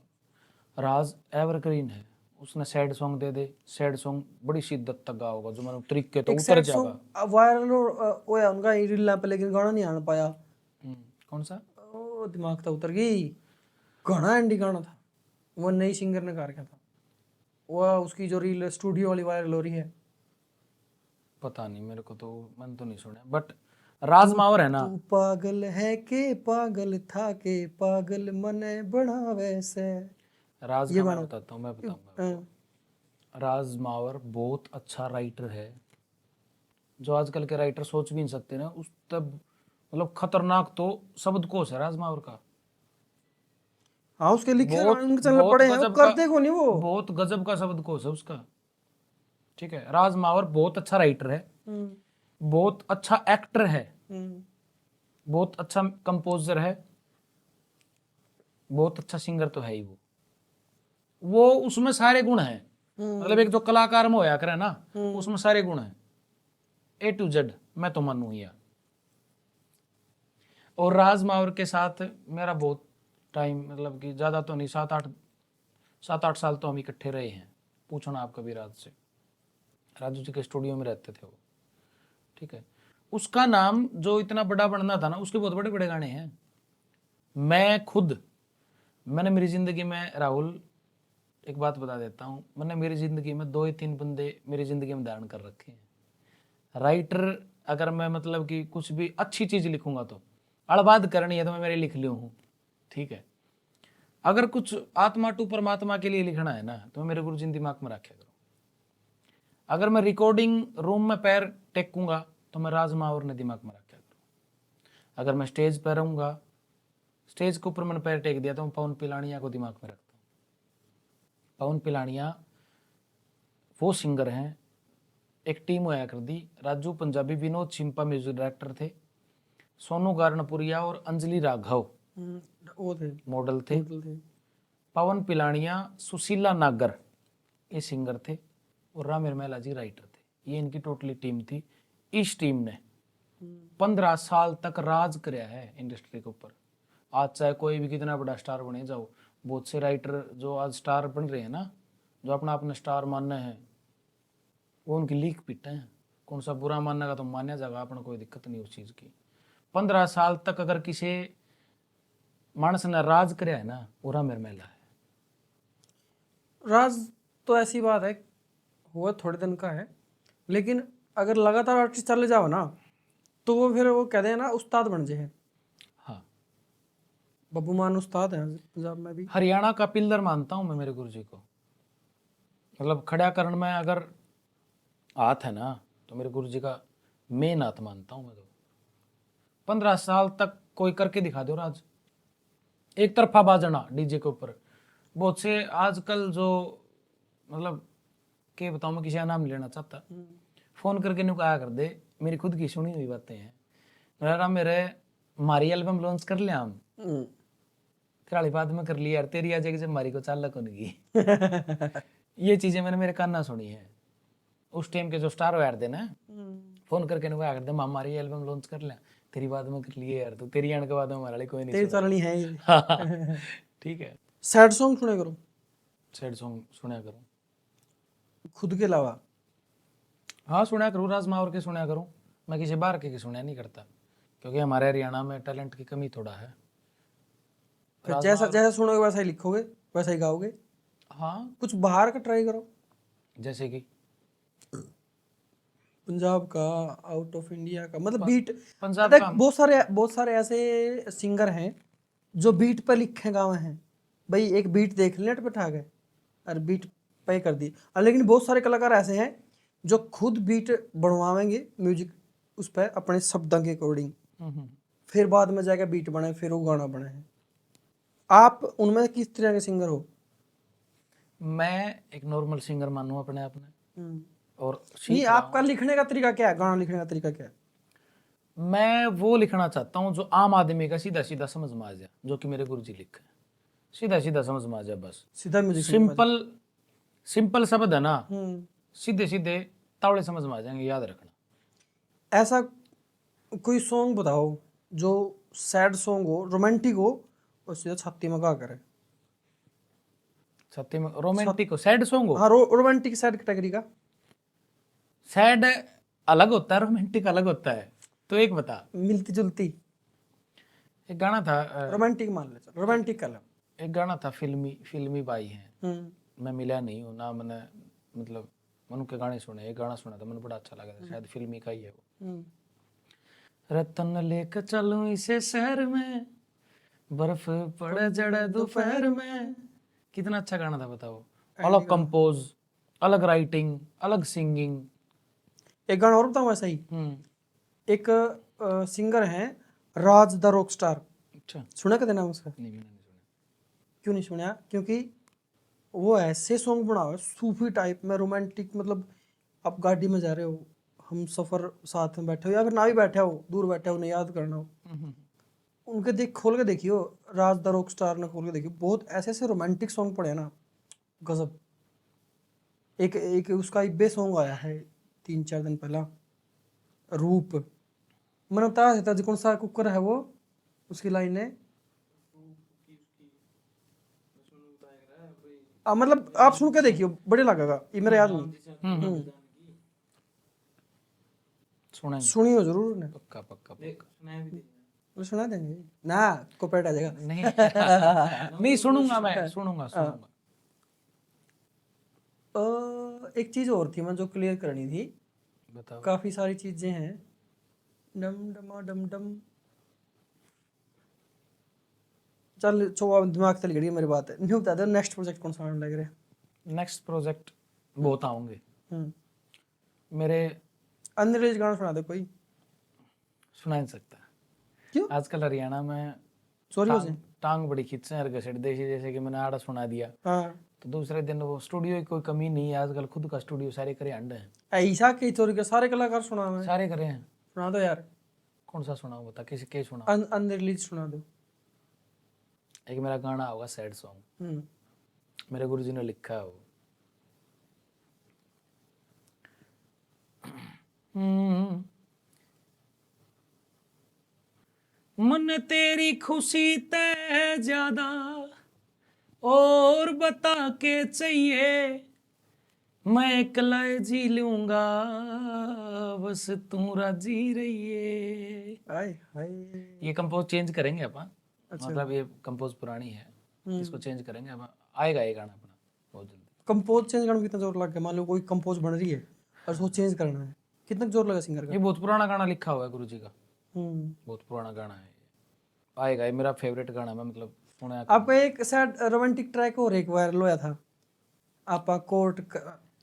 Speaker 1: राज एवरग्रीन है। उसने सैड सॉन्ग दे दे, सैड सॉन्ग बड़ी शिद्दत तक गा होगा, जो मतलब तरीके तो
Speaker 2: एक
Speaker 1: उतर
Speaker 2: सैड
Speaker 1: जाएगा।
Speaker 2: सॉन्ग वायरल हो है उनका रील पे, लेकिन गाना नहीं आना पाया।
Speaker 1: कौन सा?
Speaker 2: ओ दिमाग तो उतर गई। गाना एंडी गाना था, वो नई सिंगर ने गा रखा था। वो उसकी जो रील स्टूडियो वाली वायरल हो रही है।
Speaker 1: पता नहीं मेरे को तो, मैंने तो नहीं सुना, बट राज मावर है ना।
Speaker 2: तू पागल है के पागल था के पागल मने बड़ा वैसे।
Speaker 1: राज
Speaker 2: ये
Speaker 1: का मैं
Speaker 2: गाना।
Speaker 1: बताता हूँ, मैं बताऊंगा
Speaker 2: हाँ।
Speaker 1: आपको। राज मावर बहुत अच्छा राइटर है, जो आजकल के राइटर सोच भी नहीं सकते ना, उस तब मतलब खतरनाक तो शब्दकोश है राज मावर का।
Speaker 2: हाँ, उसके लिखे गाने
Speaker 1: बहुत
Speaker 2: उनके चैनल
Speaker 1: बहुत
Speaker 2: पड़े हैं, वो
Speaker 1: गजब का,
Speaker 2: करते को नहीं वो।
Speaker 1: बहुत गजब का शब्दकोश है उसका। ठीक है, राज मावर बहुत अच्छा राइटर है,
Speaker 2: हम्म,
Speaker 1: बहुत अच्छा एक्टर है,
Speaker 2: हम्म,
Speaker 1: बहुत अच्छा कंपोजर है, बहुत अच्छा सिंगर तो है ही वो उसमें सारे गुण हैं। मतलब एक जो कलाकार में होया करे ना, उसमें सारे गुण हैं, A to Z। मैं तो मानू यार। और राज मावर के साथ मेरा बहुत टाइम, मतलब कि ज्यादा तो नहीं, 7-8 साल तो हम इकट्ठे रहे हैं। पूछो ना आप कभी राज से, राजू जी के स्टूडियो में रहते थे वो। ठीक है, उसका नाम जो इतना बड़ा बनना था ना, उसके बहुत बड़े बड़े गाने हैं। मैं खुद, मैंने मेरी जिंदगी में, राहुल एक बात बता देता हूँ, मैंने मेरी जिंदगी में 2 या 3 बंदे मेरी जिंदगी में धारण कर रखे हैं। राइटर अगर मैं मतलब कि कुछ भी अच्छी चीज लिखूंगा तो अड़बाद करनी है तो मैं मेरे लिख लियो हूँ। ठीक है, अगर कुछ आत्मा टू परमात्मा के लिए लिखना है ना, तो मैं मेरे गुरु जी दिमाग में रखे करो। अगर मैं रिकॉर्डिंग रूम में पैर टेकूंगा तो मैं राज मावर ने दिमाग में रखा करूँ। अगर मैं स्टेज पर रहूँगा, स्टेज के ऊपर मैंने पैर टेक दिया तो मैं पवन पिलानिया को दिमाग में रखता हूँ। पवन पिलानिया वो सिंगर हैं, एक टीम होया कर दी, राजू पंजाबी, विनोद चिंपा म्यूजिक डायरेक्टर थे, सोनू गारनपुरिया और अंजलि राघव
Speaker 2: वो थे
Speaker 1: मॉडल थे,
Speaker 2: टोटल थे।
Speaker 1: पवन पिलानिया, सुशीला नागर ये सिंगर थे, और राम निर्मला जी राइटर थे। ये इनकी टोटली टीम थी। इस टीम ने 15 साल तक राज कराया है इंडस्ट्री के ऊपर। आज चाहे कोई भी कितना बड़ा स्टार बने जाओ, बहुत से राइटर जो आज स्टार बन रहे हैं ना, जो अपना स्टार मानना है, वो उनकी लीक पिटे हैं। कौन सा बुरा मानने का तो मान्या जाएगा, अपना कोई दिक्कत नहीं उस चीज़ की। 15 साल तक अगर किसी मानस ने राज कराया है ना, वो राम निर्मला है।
Speaker 2: राज तो ऐसी बात है, हुआ थोड़े दिन का है, लेकिन अगर लगातार आर्टिस्ट चले जाओ ना, तो वो फिर वो कहते हैं ना उस्ताद बन जाए।
Speaker 1: हाँ,
Speaker 2: बब्बू मान उस्ताद है पंजाब में भी।
Speaker 1: हरियाणा का पिल्लर मानता हूँ मैं मेरे गुरु जी को। मतलब खड़ा करण में अगर हाथ है ना, तो मेरे गुरु जी का मेन हाथ मानता हूँ मैं तो। 15 साल तक कोई करके दिखा दो राज, एक तरफा बाजना डीजे के ऊपर। बहुत से आजकल जो मतलब के बताऊँ, मैं किसी का नाम नहीं लेना चाहता, फोन करके नु कहा कर दे, मेरी खुद की सुनी हुई बातें हैं, मेरा मेरे हमारी एल्बम लॉन्च कर लिया हम, फिर बाद में कर लिया यार, तेरी आ जाएगी जब हमारी को चालक होगी। ये चीजें मैंने मेरे कान ना सुनी है। उस टाइम के जो स्टार वायर थे ना, फोन करके नु कहा कर दे हमारी एल्बम लॉन्च कर लिया, तेरी बाद में कर लिए यार, तो तेरी आने के बाद में हमारे लिए कोई नहीं
Speaker 2: तेरी
Speaker 1: सुना।
Speaker 2: चलनी है ये।
Speaker 1: हाँ, ठीक है।
Speaker 2: सैड सॉन्ग सुने करो
Speaker 1: सैड सॉन्ग सुना करूँ?
Speaker 2: खुद के अलावा।
Speaker 1: हाँ सुना करूँ, राज मावर के सुना करूँ, मैं किसी बाहर के सुना नहीं करता, क्योंकि हमारे हरियाणा में टैलेंट की कमी थोड़ा है।
Speaker 2: फिर जैसा जैसा सुनोगे वैसा ही लिखोगे, वैसा ही गाओगे।
Speaker 1: हाँ,
Speaker 2: कुछ बाहर का ट्राई करो,
Speaker 1: जैसे कि
Speaker 2: पंजाब का, आउट ऑफ इंडिया का, मतलब बीट।
Speaker 1: पंजाब
Speaker 2: देख
Speaker 1: का।
Speaker 2: बहुत सारे ऐसे सिंगर हैं जो बीट पे लिखे गावे हैं। भाई एक बीट देख नेट पे ठा गए और बीट पे कर दी। और लेकिन बहुत सारे कलाकार ऐसे हैं जो खुद बीट बनवाएंगे म्यूजिक उस पर अपने शब्दों के अकॉर्डिंग, फिर बाद में जाकर बीट बने, फिर वो गाना बने हैं। आप उनमें किस तरह के सिंगर हो?
Speaker 1: मैं एक नॉर्मल सिंगर मानूँ अपने आप में, और
Speaker 2: नहीं,
Speaker 1: सीख रहा
Speaker 2: आपका लिखने का तरीका क्या है? गाना लिखने का तरीका क्या है?
Speaker 1: हूँ। मैं वो लिखना चाहता हूँ जो आम आदमी का सीधा सीधा समझ में आ जाए, जो कि मेरे गुरुजी लिखे, सीधा सीधा समझ में आ जाए बस।
Speaker 2: सीधा म्यूजिक
Speaker 1: सिंपल सिंपल शब्द है ना,
Speaker 2: हम्म।
Speaker 1: सीधे सीधे तावड़े समझ में आ जाएंगे, याद रखना।
Speaker 2: ऐसा कोई सॉन्ग बताओ जो सैड सॉन्ग हो, रोमांटिक हो, और सीधा छाती में गा करे।
Speaker 1: सत्य में रोमांटिक हो, सैड सॉन्ग हो।
Speaker 2: हाँ, रोमांटिक सैड कैटेगरी का।
Speaker 1: सैड अलग होता है, रोमांटिक अलग होता है, तो एक बता।
Speaker 2: मिलती जुलती।
Speaker 1: एक गाना था
Speaker 2: रोमांटिक मान ले, चल रोमांटिक कर लो।
Speaker 1: एक गाना था, फिल्मी फिल्मी बाई है,
Speaker 2: हम्म।
Speaker 1: मैं मिला नहीं हूँ ना, मैंने मतलब मन के गाने सुने, एक गाना सुना था मैंने, बड़ा अच्छा लगा था, शायद फिल्मी का ही है वो। रतन लेकर चलूं इसे शहर में, बर्फ पड़े जड़े दोपहर में। कितना अच्छा गाना था बताओ, अलग कंपोज, अलग राइटिंग, अलग सिंगिंग।
Speaker 2: एक गाना और बताऊँ ऐसा ही। एक सिंगर है राज द रॉक स्टार,
Speaker 1: अच्छा,
Speaker 2: सुना कदे नाम उसका?
Speaker 1: नहीं मैंने नहीं सुना।
Speaker 2: क्यों नहीं सुना? क्योंकि वो ऐसे सॉन्ग बनाओ सूफी टाइप में, रोमांटिक, मतलब आप गाड़ी में जा रहे हो, हम सफर साथ में बैठे हो, या फिर ना भी बैठे हो, दूर बैठे हो, उन्हें याद करना हो, उनके खोल के देखियो, राज द रॉक स्टार ने खोल के देखियो, बहुत ऐसे ऐसे रोमांटिक सॉन्ग पड़े हैं ना, गजब। एक एक उसका इब्बे सॉन्ग आया है 3-4 दिन पहला, रूप। मैंने बताया था कौन सा कुकर है वो, उसकी लाइन है, मतलब आप सुन के देखियो, बढ़िया लगेगा, ये मेरा याद नहीं।
Speaker 1: सुनेंगे,
Speaker 2: सुनियो जरूर ने,
Speaker 1: पक्का पक्का पक्का।
Speaker 2: सुना देंगे ना, कॉपीराइट आ जाएगा।
Speaker 1: नहीं नहीं सुनूंगा, मैं सुनूंगा सुनूंगा।
Speaker 2: एक चीज और थी मैं जो क्लियर करनी थी,
Speaker 1: बताओ।
Speaker 2: काफी सारी चीजें हैं। डम डमा डम डम, चल छो दिमाग चल गई मेरी बात है, नहीं बता दो नेक्स्ट प्रोजेक्ट कौन सा आने लग रहा है?
Speaker 1: नेक्स्ट प्रोजेक्ट बहुत आऊंगे
Speaker 2: हम्म।
Speaker 1: मेरे,
Speaker 2: अनरिलीज गाना सुना दो कोई।
Speaker 1: सुना नहीं सकता,
Speaker 2: क्यों?
Speaker 1: आजकल हरियाणा में
Speaker 2: चोरी हो
Speaker 1: टांग, टांग बड़ी खींचते हैं हर घसीट देशी, जैसे कि मैंने आड़ा सुना दिया
Speaker 2: हाँ,
Speaker 1: तो दूसरे दिन वो स्टूडियो की कोई कमी नहीं है, आजकल खुद का स्टूडियो सारे करे अंडे हैं,
Speaker 2: ऐसा कई चोरी के सारे कलाकार सुना मैं।
Speaker 1: सारे करे हैं।
Speaker 2: सुना दो यार,
Speaker 1: कौन सा सुनाऊं बता, किसी के सुना।
Speaker 2: अनरिलीज सुना दो।
Speaker 1: एक मेरा गाना होगा सैड सॉन्ग, मेरे गुरुजी ने लिखा है वो। मन तेरी खुशी ते ज्यादा और बता के चाहिए, मैं अकेला जी लूंगा बस तू राजी रहिए।
Speaker 2: आय हाय।
Speaker 1: ये कंपोज चेंज करेंगे अपन,
Speaker 2: अच्छा।
Speaker 1: मतलब ये कंपोज पुरानी है, इसको चेंज करेंगे अब, आएगा ये गाना अपना बहुत जल्दी।
Speaker 2: कंपोज चेंज करने में कितना जोर लग गया? मान लो कोई कंपोज बन रही है और उसको चेंज करना है, कितना जोर लगा सिंगर का?
Speaker 1: ये बहुत पुराना गाना लिखा हुआ है गुरुजी का,
Speaker 2: हम्म।
Speaker 1: बहुत पुराना गाना है, आएगा ये मेरा फेवरेट गाना है, मैं मतलब सुना।
Speaker 2: आपका एक सैड रोमांटिक ट्रैक और एक वायरल होया था, आपा court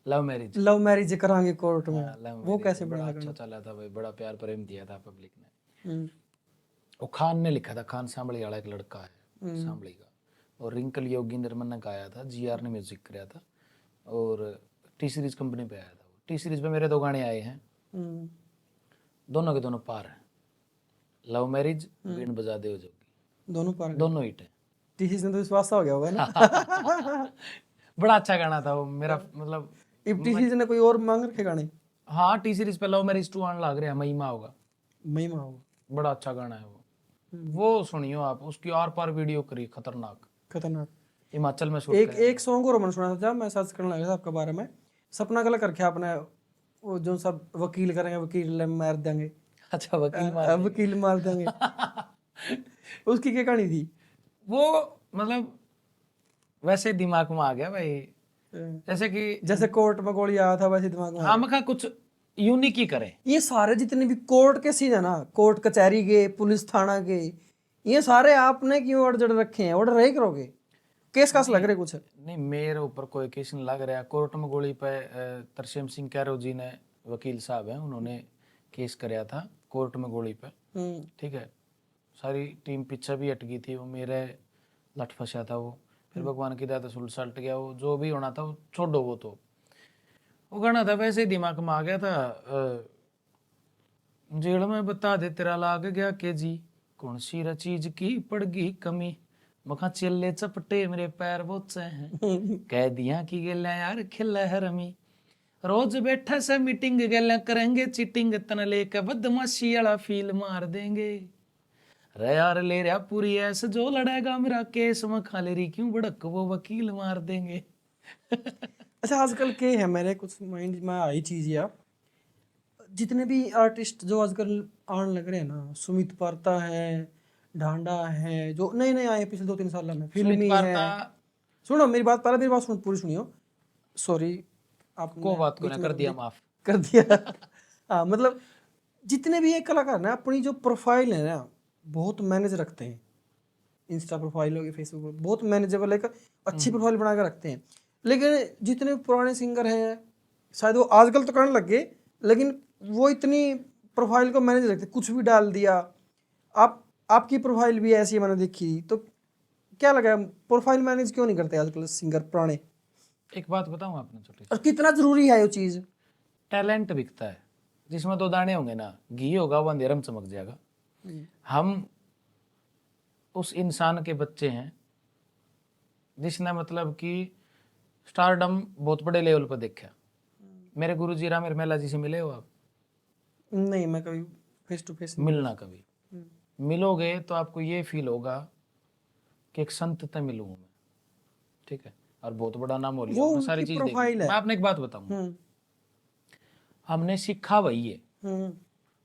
Speaker 1: love marriage,
Speaker 2: love marriage करांगे कोर्ट में,
Speaker 1: लव
Speaker 2: वो कैसे
Speaker 1: बड़ा
Speaker 2: बना
Speaker 1: अच्छा चला था भाई, बड़ा प्यार प्रेम दिया था पब्लिक ने।
Speaker 2: हम्म।
Speaker 1: वो खान ने लिखा था, खान सांभली वाला एक लड़का है सांभली का, और रिंकल योगिंदर मन ने गाया था, जीआर ने म्यूजिक कराया था, और टी सीरीज कंपनी पे आया था। टी सीरीज पे मेरे 2 गाने आए हैं, दोनों के दोनों पार हैं, लव मैरिज, बीन बजा दे जोगी,
Speaker 2: दोनों पार
Speaker 1: दोनों हिट है।
Speaker 2: टीसी ने तो विश्वास हो गया होगा ना।
Speaker 1: बड़ा अच्छा गाना था वो मेरा, मतलब
Speaker 2: इब टीसी ने कोई और मांग रखे गाने?
Speaker 1: हाँ टी सीरीज पे लव मैरिज 2 आने लग रहा है, महिमा होगा,
Speaker 2: महिमा होगा,
Speaker 1: बड़ा अच्छा गाना है वो सुनियो आप, उसकी आर पार वीडियो करी खतरनाक,
Speaker 2: खतरनाक।
Speaker 1: हिमाचल में शूट
Speaker 2: एक सॉन्ग और मैंने सुना था जब मैं सर्च करने लगा था आपके बारे में, सपना गलत करके आपने, वो जो सब वकील करेंगे वकील मार देंगे,
Speaker 1: अच्छा वकील मार
Speaker 2: वकील मार देंगे। उसकी क्या कहानी थी?
Speaker 1: वो मतलब वैसे दिमाग में आ गया भाई, जैसे कि
Speaker 2: जैसे कोर्ट में गोली आया था वैसे दिमाग में आ
Speaker 1: हम का कुछ यूनिक ही करें।
Speaker 2: गया। ये सारे जितने भी कोर्ट के सीन है ना, कोर्ट कचहरी के, पुलिस थाना के, ये सारे आपने क्यों ऑर्डर जड़ रखे हैं? ऑर्डर रही करोगे? केस कास लग रहे कुछ?
Speaker 1: नहीं मेरे ऊपर कोई केस नहीं लग रहा, कोर्ट में गोली पे तरसेम सिंह कैरो जी ने, वकील साहब हैं, उन्होंने केस कराया था कोर्ट में गोली पे, ठीक है, सारी टीम पीछे भी हट गई थी, वो मेरे लट फंसा था वो, फिर भगवान की दया से सुलट गया वो, जो भी होना था वो छोड़ो, वो गाना था वैसे ही दिमाग में आ गया था। जेल में बता दे तेरा लाग गया के जी, कौन सी चीज की पड़ गई कमी, मखा चले चपटे मेरे पैर बोचे हैं, कह दिया की गेला यार खिला है रमी, रोज बैठा से मीटिंग गेला करेंगे चीटिंग, तन लेके बदमाशी वाला फील मार देंगे, रे यार ले रहा पूरी ऐसे जो लड़ेगा मेरा केस, मखा ले रही क्यों भड़क वो वकील मार देंगे।
Speaker 2: अच्छा, आजकल के है मेरे कुछ माइंड में आई चीज यार, जितने भी आर्टिस्ट जो आजकल आने लग रहे हैं ना, सुमित पार्ता है, ढांडा है, जो नए नए आए पिछले 2-3 साल में, फिल्मी है। सुनो मेरी बात, पहले मेरी बात सुनो, पूरी सुनियो। सॉरी आपने
Speaker 1: को बात को ना कर दिया माफ,
Speaker 2: कर दिया। हाँ मतलब जितने भी ये कलाकार ना अपनी जो प्रोफाइल है ना बहुत मैनेज रखते हैं, इंस्टा प्रोफाइल होगी, फेसबुक पर बहुत मैनेजेबल है, अच्छी प्रोफाइल बना कर रखते हैं। लेकिन जितने पुराने सिंगर हैं शायद वो आजकल तो करने लग गए, लेकिन वो इतनी प्रोफाइल को मैनेज रखते, कुछ भी डाल दिया। आपकी प्रोफाइल भी ऐसी मैंने देखी, तो क्या लगा प्रोफाइल मैनेज क्यों नहीं करते आजकल सिंगर पुराने?
Speaker 1: एक बात बताऊं आपने छोटी,
Speaker 2: और कितना जरूरी है ये चीज?
Speaker 1: टैलेंट बिकता है, जिसमें 2 दाने होंगे ना, घी होगा वो अंधेरे में चमक जाएगा। हम उस इंसान के बच्चे हैं जिसने मतलब कि स्टारडम बहुत बड़े लेवल पर देखा। मेरे गुरुजी राम मेला जी से मिले हो आप?
Speaker 2: नहीं, मैं कभी फेस टू फेस
Speaker 1: मिलना, कभी मिलोगे तो आपको ये फील होगा कि एक संत तक मिलूँ मैं, ठीक है, और बहुत बड़ा नाम हो लिया,
Speaker 2: वो
Speaker 1: सारी
Speaker 2: उनकी
Speaker 1: चीज
Speaker 2: प्रोफाइल है।
Speaker 1: मैं आपने एक बात बताऊंगा, हमने सीखा वही है,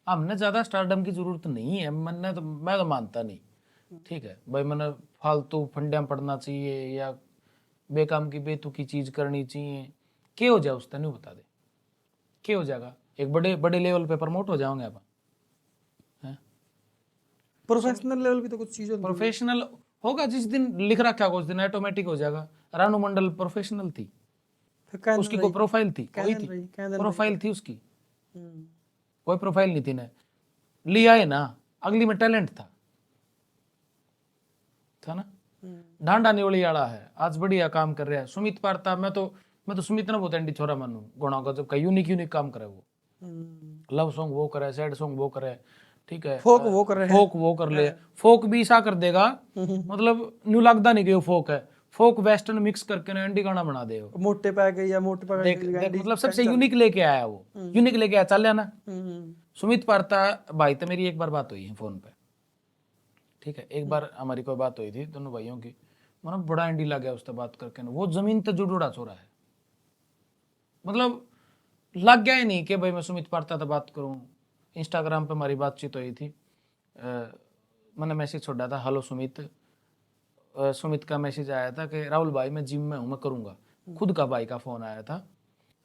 Speaker 1: हमने ज्यादा स्टारडम की जरूरत नहीं है, मैं तो मानता नहीं, ठीक है भाई, मैंने फालतू फंडिया पढ़ना चाहिए या बेकाम की बेतुकी चीज करनी चाहिए, क्या हो जाए उसका नहीं बता दे, क्या हो जाएगा, एक बड़े बड़े लेवल पे प्रमोट हो जाओगे आप,
Speaker 2: प्रोफेशनल लेवल की तो कुछ चीजें
Speaker 1: प्रोफेशनल होगा, जिस दिन लिख रखा होगा उस दिन ऑटोमेटिक हो जाएगा। रानू मंडल प्रोफेशनल थी, उसकी कोई प्रोफाइल थी, कोई थी प्रोफाइल थी उसकी, कोई प्रोफाइल नहीं थी, ने लिया है ना, अगली में टैलेंट था, था ना, ढांडा निवली वाला है, आज बढ़िया काम कर रहा है। सुमित पारता, मैं तो सुमित ना बहुत एंडी छोरा मानू, गुणा का जब का यूनिक काम करे वो, लव सॉन्ग वो करे, सैड सॉन्ग वो करे, ठीक है,
Speaker 2: फोक वो कर रहे हैं।
Speaker 1: फोक वो कर ले, फोक भी ऐसा कर देगा मतलब न्यू लगता नहीं कि वो फोक है, फोक वेस्टर्न मिक्स करके ना एंडी गाना बना दे वो।
Speaker 2: मोटे पैके या मोटे पैके
Speaker 1: देख मतलब सबसे यूनिक लेके आया वो, यूनिक लेके आया, चल ना। सुमित पारता भाई तो मेरी एक बार बात हुई है फोन पे, ठीक है, एक बार हमारी कोई बात हुई थी दोनों भाइयों की, मतलब बड़ा एंडी लग गया उससे बात करके ना, वो जमीन तक जुड़ूड़ा छोरा है, मतलब लग गया ही नहीं कि भाई मैं सुमित पारता तो बात करूं। इंस्टाग्राम पे हमारी बातचीत हुई थी, मैंने मैसेज छोड़ा था, हेलो सुमित, सुमित का मैसेज आया था कि राहुल भाई मैं जिम में हूँ, मैं करूँगा, खुद का भाई का फोन आया था,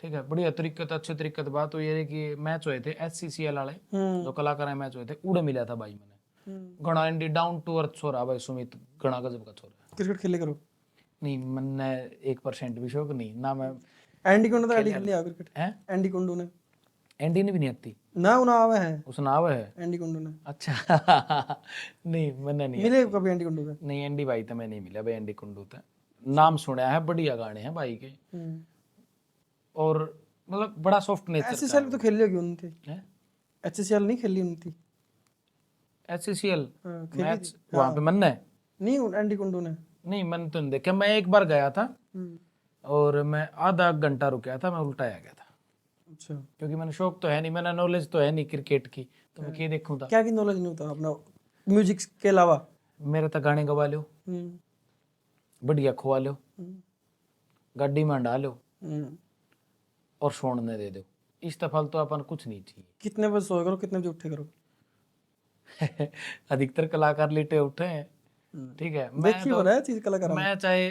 Speaker 1: ठीक है, बढ़िया तरीके से अच्छे तरीके से बात हुई है कि मैच हुए थे SCCL वाले, जो कलाकार मैच हुए थे, उड़े मिला था भाई मैंने, घना एंडी डाउन टू अर्थ छोरा भाई सुमित, घना गजब का छोरा।
Speaker 2: क्रिकेट खेले करो
Speaker 1: नहीं मैंने 1% भी शौक नहीं ना, मैं
Speaker 2: एंडी कुंडू तो एंडी खेल लिया क्रिकेट
Speaker 1: है,
Speaker 2: एंडी कुंडू ने
Speaker 1: एंडी ने भी नहीं आती
Speaker 2: ना उना आवे है
Speaker 1: उस नाव है,
Speaker 2: एंडी कुंडू ने
Speaker 1: अच्छा नहीं मैंने नहीं
Speaker 2: मिले कभी एंडी कुंडू से
Speaker 1: नहीं, एंडी भाई तो मैं नहीं मिला भाई, एंडी कुंडू तो नाम सुना है, बढ़िया गाने हैं भाई के, और मतलब बड़ा सॉफ्ट नेचर
Speaker 2: एचसीसीएल भी तो खेल लिया क्यों उनकी
Speaker 1: है।
Speaker 2: एचसीसीएल नहीं खेली उनकी
Speaker 1: SCCL
Speaker 2: हाँ, खेली
Speaker 1: मैच
Speaker 2: थी।
Speaker 1: वहां पे मन है
Speaker 2: नहीं एंडी कुंडू ने
Speaker 1: नहीं, मैंने तो नहीं देखा, मैं एक बार गया था और मैं आधा घंटा रुका था, मैं उल्टा आ गया था,
Speaker 2: अच्छा
Speaker 1: क्योंकि मैंने शौक तो है नहीं, मैंने नॉलेज तो है नहीं क्रिकेट की, तो मैं क्या देखूं था,
Speaker 2: क्या की नॉलेज नहीं होता अपना म्यूजिक के अलावा
Speaker 1: मेरे तो गाने गवा लो, बढ़िया खुआ लो, गाड़ी में हंडा लो और सोने दे दो, इस तफल तो अपन कुछ नहीं चाहिए।
Speaker 2: कितने बजे सोए करो कितने बजे उठे करो
Speaker 1: अधिकतर कलाकार लेटे उठे हैं, ठीक है, मैं
Speaker 2: देखिए हो रहा है चीज कलाकार
Speaker 1: मैं चाहे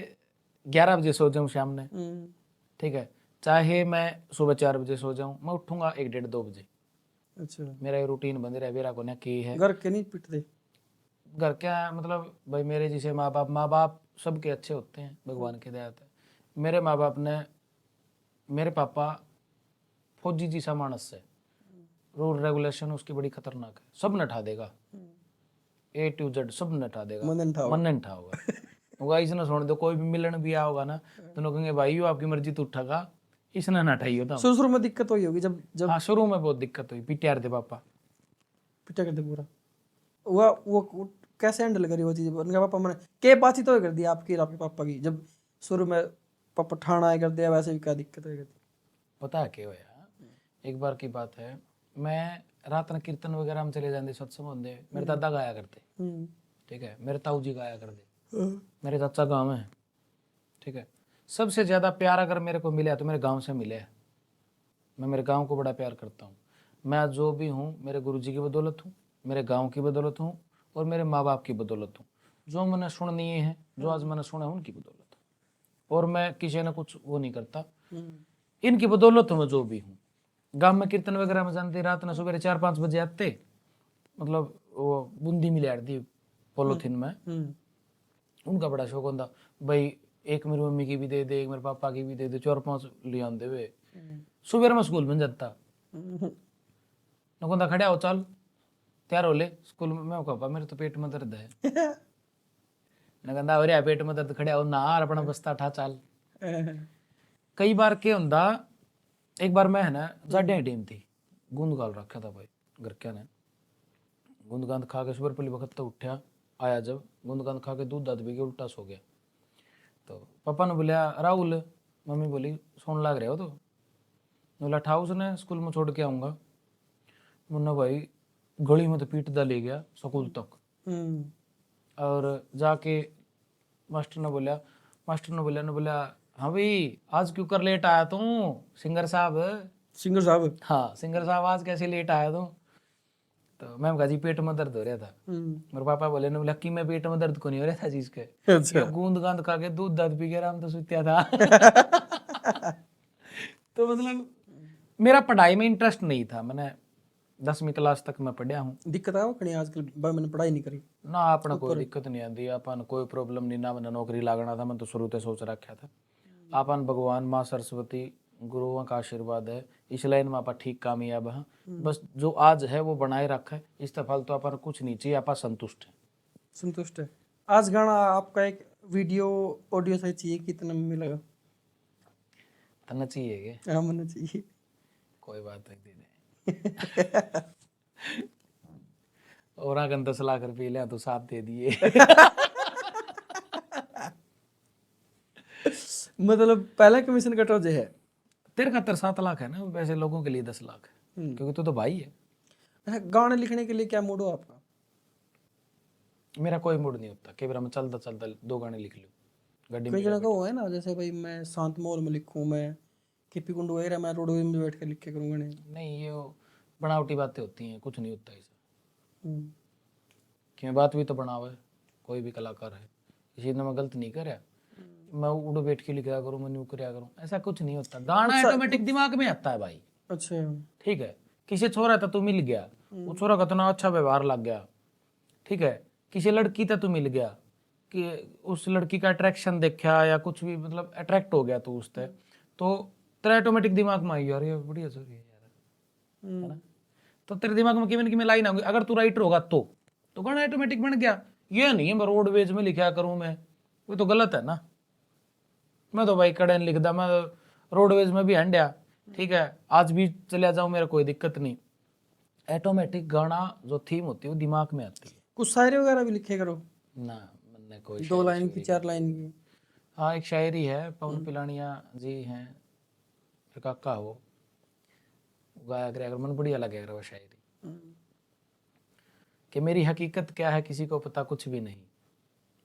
Speaker 1: 11 बजे सो जाऊं शाम ने, ठीक है, चाहे मैं सुबह 4 बजे सो जाऊं, मैं उठूंगा 1 डेढ़ 2 बजे,
Speaker 2: अच्छा
Speaker 1: मेरा ये रूटीन बन रहा है, मेरा को ना की है।
Speaker 2: घर के नहीं पिटते
Speaker 1: घर क्या है, मतलब भाई मेरे जैसे माँ बाप सबके अच्छे होते हैं भगवान की दया से। मेरे माँ बाप ने, मेरे पापा फौजी जैसा मानस है, रूल रेगुलेशन उसकी बड़ी खतरनाक है, सब नठा देगा, A to Z सब नठा देगा, मन नहीं ठा होगा होगा, इसने सुन दो, कोई भी मिलन भी आया होगा ना तो लोग कहेंगे भाई यो आपकी मर्जी तो उठागा, इसने नठाई होता।
Speaker 2: शुरू में दिक्कत हुई होगी जब जब
Speaker 1: हाँ शुरू में बहुत दिक्कत हुई, PTR थे पापा,
Speaker 2: पिटा कर दे पूरा वो कैसे हैंडल करी वो चीज उनका पापा मैंने के बात ही तो कर दी आपकी आपके पापा की जब शुरू में पापा ठाना है कर दिया वैसे भी क्या दिक्कत है
Speaker 1: पता है क्या होया, एक बार की बात है, मैं रात में कीर्तन वगैरह हम चले जाते, सत्संग होते, मेरे दादा गाया करते, ठीक है, मेरे ताऊ जी गाया करते, मेरे चाचा गाँव में, ठीक है, सबसे ज्यादा प्यार अगर मेरे को मिला तो मेरे गांव से मिले, मैं मेरे गांव को बड़ा प्यार करता हूँ, मैं जो भी हूँ मेरे गुरुजी की बदौलत हूँ, मेरे गांव की बदौलत हूँ और मेरे माँ बाप की बदौलत हूँ, जो मैंने सुननी है, जो आज मैंने सुना है उनकी बदौलत, और मैं किसी ने कुछ वो नहीं करता, इनकी बदौलत हूँ मैं जो भी हूँ। गांव में कीर्तन वगैरह में जानते, रात में सुबह 4-5 बजे आते, मतलब वो बूंदी मिला दी पॉलिथीन में, उनका बड़ा शौक होता भाई, एक मेरी मम्मी की भी दे दे, एक मेरे पापा की भी दे दे, 4-5 ले आते वे, सुबह मैं स्कूल में जाता, कहता खड़ा हो चल तैयार हो ले स्कूल में, मैं पापा मेरे तो पेट में दर्द है कहता अरे पेट में दर्द, खड़ा हो ना अपना बस्ता ठा चाल। कई बार क्या होंदा, एक बार मैं है ना जाड्या टीम थी, गूंद गाल रखा था भाई घर क्या ने, गूंद गांद खा के सुबह पहली वक्त तो उठा आया, जब गूंद गांद खा के दूध दाद पी के उल्टा सो गया, तो पापा ने बोलिया राहुल, मम्मी बोली सोन लाग रहे हो, तो बोला ठा उसने स्कूल में छोड़ के आऊँगा, मुन्ना भाई गली में तो पीटदा ले गया स्कूल तक, और जाके मास्टर ने बोला हाँ भाई आज क्यों कर लेट आया तू सिंगर साहब, हाँ सिंगर साहब आज कैसे लेट आया तू, तो मैं कहा जी पेट में दर्द हो रहा था, मेरे पापा बोले ने बोला कि मैं पेट में दर्द को नहीं हो रहा था चीज के, अच्छा। गूंद गांद खा के दूध दर्द पी के आराम तो सुत्या था तो मतलब मेरा पढ़ाई में इंटरेस्ट नहीं था, मैंने 10वीं क्लास तक मैं पढ़िया हूँ।
Speaker 2: दिक्कत आओ कहीं आजकल मैंने पढ़ाई नहीं करी
Speaker 1: ना, अपना कोई दिक्कत नहीं आती, अपन कोई प्रॉब्लम नहीं, ना मैंने नौकरी लागना था, मैं तो शुरू से सोच रखा था, अपन भगवान माँ सरस्वती गुरुओं का आशीर्वाद है, इस लाइन में आप ठीक कामयाब है, बस जो आज है वो बनाए रखा है, इस फल तो अपन कुछ नहीं चाहिए, आप संतुष्ट है,
Speaker 2: आज गाना आपका एक वीडियो ऑडियो सही चाहिए, कितना में मिलेगा?
Speaker 1: तना चाहिए के
Speaker 2: हाँ, होना चाहिए।
Speaker 1: कोई बात नहीं दे और अगर 10 लाख रुपये ले तो 7 दे दिए।
Speaker 2: मतलब पहला कमीशन कटो जो है।
Speaker 1: तेरे खातर 7 लाख है ना, वैसे लोगों के लिए 10 लाख है, क्योंकि तू तो भाई है।
Speaker 2: अच्छा, गाने लिखने के लिए क्या मूड हो आपका?
Speaker 1: मेरा कोई मूड नहीं होता, कई बार मैं चलता चलता 2 गाने लिख लूँ गाड़ी
Speaker 2: कई
Speaker 1: में।
Speaker 2: जगह का वो है ना, जैसे भाई मैं शांत माहौल में लिखूं, मैं केपी कुंडू वगैरह, मैं रोडवेज में बैठ के लिख के करूँ गाने।
Speaker 1: नहीं, ये वो बनावटी बातें होती हैं, कुछ नहीं होता ऐसा।
Speaker 2: हम्म,
Speaker 1: कि मैं बात भी तो बनावा है, कोई भी कलाकार है, इसी ने मैं गलत नहीं कर मैं उड़ बैठ के लिखा करूँ, मैं न्यू कराया करूँ, ऐसा कुछ नहीं होता। गाना ऑटोमेटिक दिमाग में आता है भाई।
Speaker 2: अच्छा।
Speaker 1: ठीक है, किसी छोरा था तू मिल गया, वो छोरा का इतना अच्छा व्यवहार लग गया, ठीक है, किसी लड़की था तू मिल गया, कि उस लड़की का अट्रैक्शन देखा या कुछ भी, मतलब अट्रैक्ट हो गया तू उससे, तो तेरा ऑटोमेटिक दिमाग में आई यार ये बढ़िया सर यार, है ना। तो तेरे दिमाग में किमें किमें लाइन आऊंगी, अगर तू राइटर होगा तो गाना ऑटोमेटिक बन गया। ये नहीं है मैं रोडवेज में लिखा करूं, मैं वो तो गलत है ना। मैं तो भाई कड़न लिखदा, मैं रोडवेज में भी हंडिया, ठीक है, आज भी चले जाऊं, मेरा कोई दिक्कत नहीं। ऑटोमेटिक गाना जो थीम होती है वो दिमाग में आती है
Speaker 2: कुछ शायरी वगैरह भी लिखे करो,
Speaker 1: ना। मैंने कोई
Speaker 2: 2
Speaker 1: शायरी
Speaker 2: लाइन की,
Speaker 1: शुयरी
Speaker 2: 4 लाइन की।
Speaker 1: हाँ, एक शायरी है, पवन पिलानिया जी हैं, मेरे काका वो गाया करे, अगर मन बढ़िया लगे वो शायरी, कि मेरी हकीकत क्या है किसी को पता कुछ भी नहीं,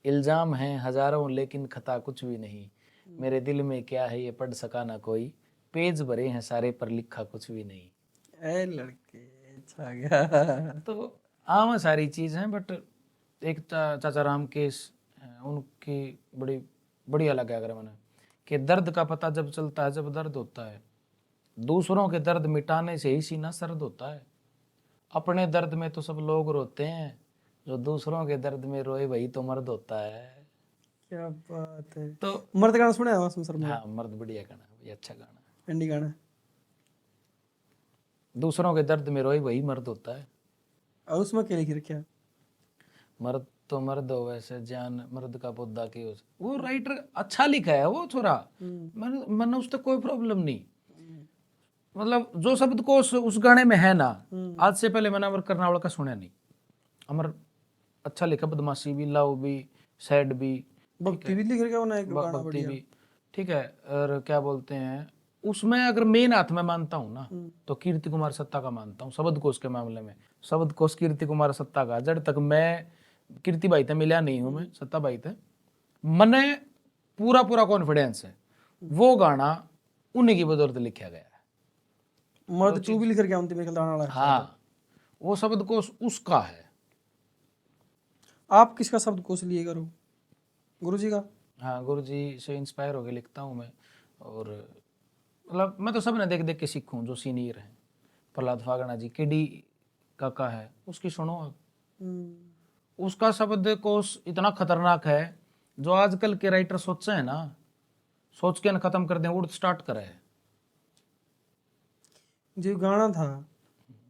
Speaker 1: इल्जाम है हजारों लेकिन खता कुछ भी नहीं, मेरे दिल में क्या है ये पढ़ सका ना कोई, पेज भरे हैं सारे पर लिखा कुछ भी नहीं।
Speaker 2: ए लड़के, अच्छा गया।
Speaker 1: तो आम सारी चीज़ हैं, बट एक चाचा राम केस हैं, उनकी बड़ी बढ़िया लगा अगर मैंने, कि दर्द का पता जब चलता है जब दर्द होता है, दूसरों के दर्द मिटाने से ही सीना सर्द होता है, अपने दर्द में तो सब लोग रोते हैं, जो दूसरों के दर्द में रोए वही तो मर्द होता है।
Speaker 2: क्या बात है।
Speaker 1: तो
Speaker 2: मर्द गाना सुना है मासूम शर्मा?
Speaker 1: हाँ, मर्द बढ़िया गाना है, ये अच्छा गाना है।
Speaker 2: हिंदी गाना?
Speaker 1: दूसरों के दर्द में रोए वही मर्द होता है,
Speaker 2: और उसमें क्या लिख रखा?
Speaker 1: मर्द तो मर्द हो वैसे जान मर्द का पौधा की हो। वो राइटर अच्छा लिखा है वो छोरा, मैंने उससे कोई प्रॉब्लम नहीं, मतलब जो शब्द को उस गाने में है ना, आज से पहले मैंने अमर कर्नावल का सुना नहीं। अमर अच्छा लिखा, बदमाशी भी, लव भी, सैड भी,
Speaker 2: भक्ति भी लिख रखा है, एक गाना
Speaker 1: भक्ति
Speaker 2: बढ़िया।
Speaker 1: भी, ठीक है। और क्या बोलते हैं उसमें, अगर मेन हाथ में मानता हूँ ना, तो कीर्ति कुमार सत्ता का मानता हूँ शब्द कोश के मामले में। शब्द कोश कीर्ति कुमार सत्ता का, जब तक मैं कीर्ति भाई थे मिला नहीं हूँ, मैं सत्ता भाई थे, मने पूरा पूरा कॉन्फिडेंस है वो गाना उन्हीं की बदौलत लिखा गया है।
Speaker 2: मर्द 2 भी लिख रखा है, मेरे ख्याल वाला है।
Speaker 1: हाँ, वो शब्द कोश उसका है।
Speaker 2: आप किसका शब्द कोश लिए करो? गुरु जी का?
Speaker 1: हाँ, गुरु जी से इंस्पायर होकर लिखता हूँ मैं, और मतलब मैं तो सब ने देख देख के सीखूं, जो सीनियर हैं, प्रहलाद फागड़ा जी, केडी काका है, उसकी सुनो आप, उसका शब्द कोश इतना खतरनाक है, जो आजकल के राइटर सोचे हैं ना, सोच के न खत्म कर दें, उड़ स्टार्ट करे है।
Speaker 2: जो गाना था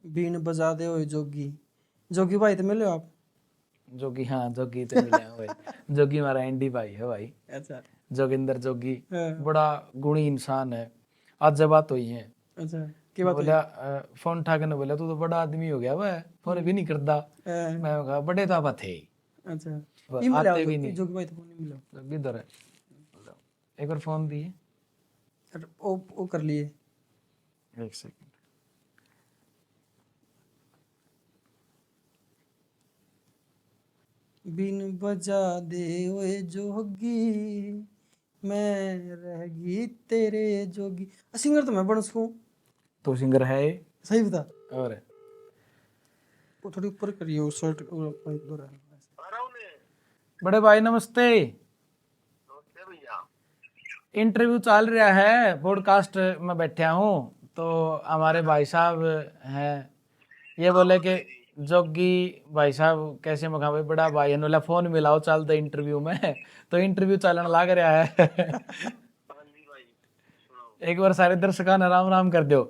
Speaker 2: बीन बजा दे ओए जोगी, जोगी भाई तो मिले हो आप?
Speaker 1: जोगी, हाँ जोगी तो मिले हैं भाई। जोगी हमारा एंडी भाई है भाई,
Speaker 2: अच्छा।
Speaker 1: जोगिंदर जोगी,
Speaker 2: हाँ।
Speaker 1: बड़ा गुणी इंसान है। आज जब बात हुई है,
Speaker 2: अच्छा, की बात हुई?
Speaker 1: बोला फोन उठा के न बोला तू तो बड़ा आदमी हो गया वह, फोन भी नहीं करता।
Speaker 2: हाँ,
Speaker 1: मैं कहा बड़े तो आप थे,
Speaker 2: अच्छा।
Speaker 1: वो
Speaker 2: ये मिला
Speaker 1: आते भी नहीं।
Speaker 2: जोगी भाई तो फोन नहीं मिला।
Speaker 1: जोगी इधर है, एक बार फोन दिए,
Speaker 2: अरे, वो कर लिए।
Speaker 1: एक सेकंड।
Speaker 2: बिन बजा दे ओए जोगी, मैं रहगी तेरे जोगी। सिंगर तो मैं बन सकूं।
Speaker 1: तो सिंगर है ये?
Speaker 2: सही बता।
Speaker 1: और
Speaker 2: वो थोड़ी ऊपर करिए, वो शर्ट इधर है।
Speaker 1: बड़े भाई नमस्ते, इंटरव्यू चल रहा है, पॉडकास्ट में बैठा हूँ, तो हमारे भाई साहब हैं, ये बोले कि जोगी भाई साहब कैसे, मैं कहा भाई बड़ा भाई है, फोन मिलाओ चलते इंटरव्यू में। तो इंटरव्यू चलन लग रहा है। एक बार सारे दर्शकों ने राम राम कर दो।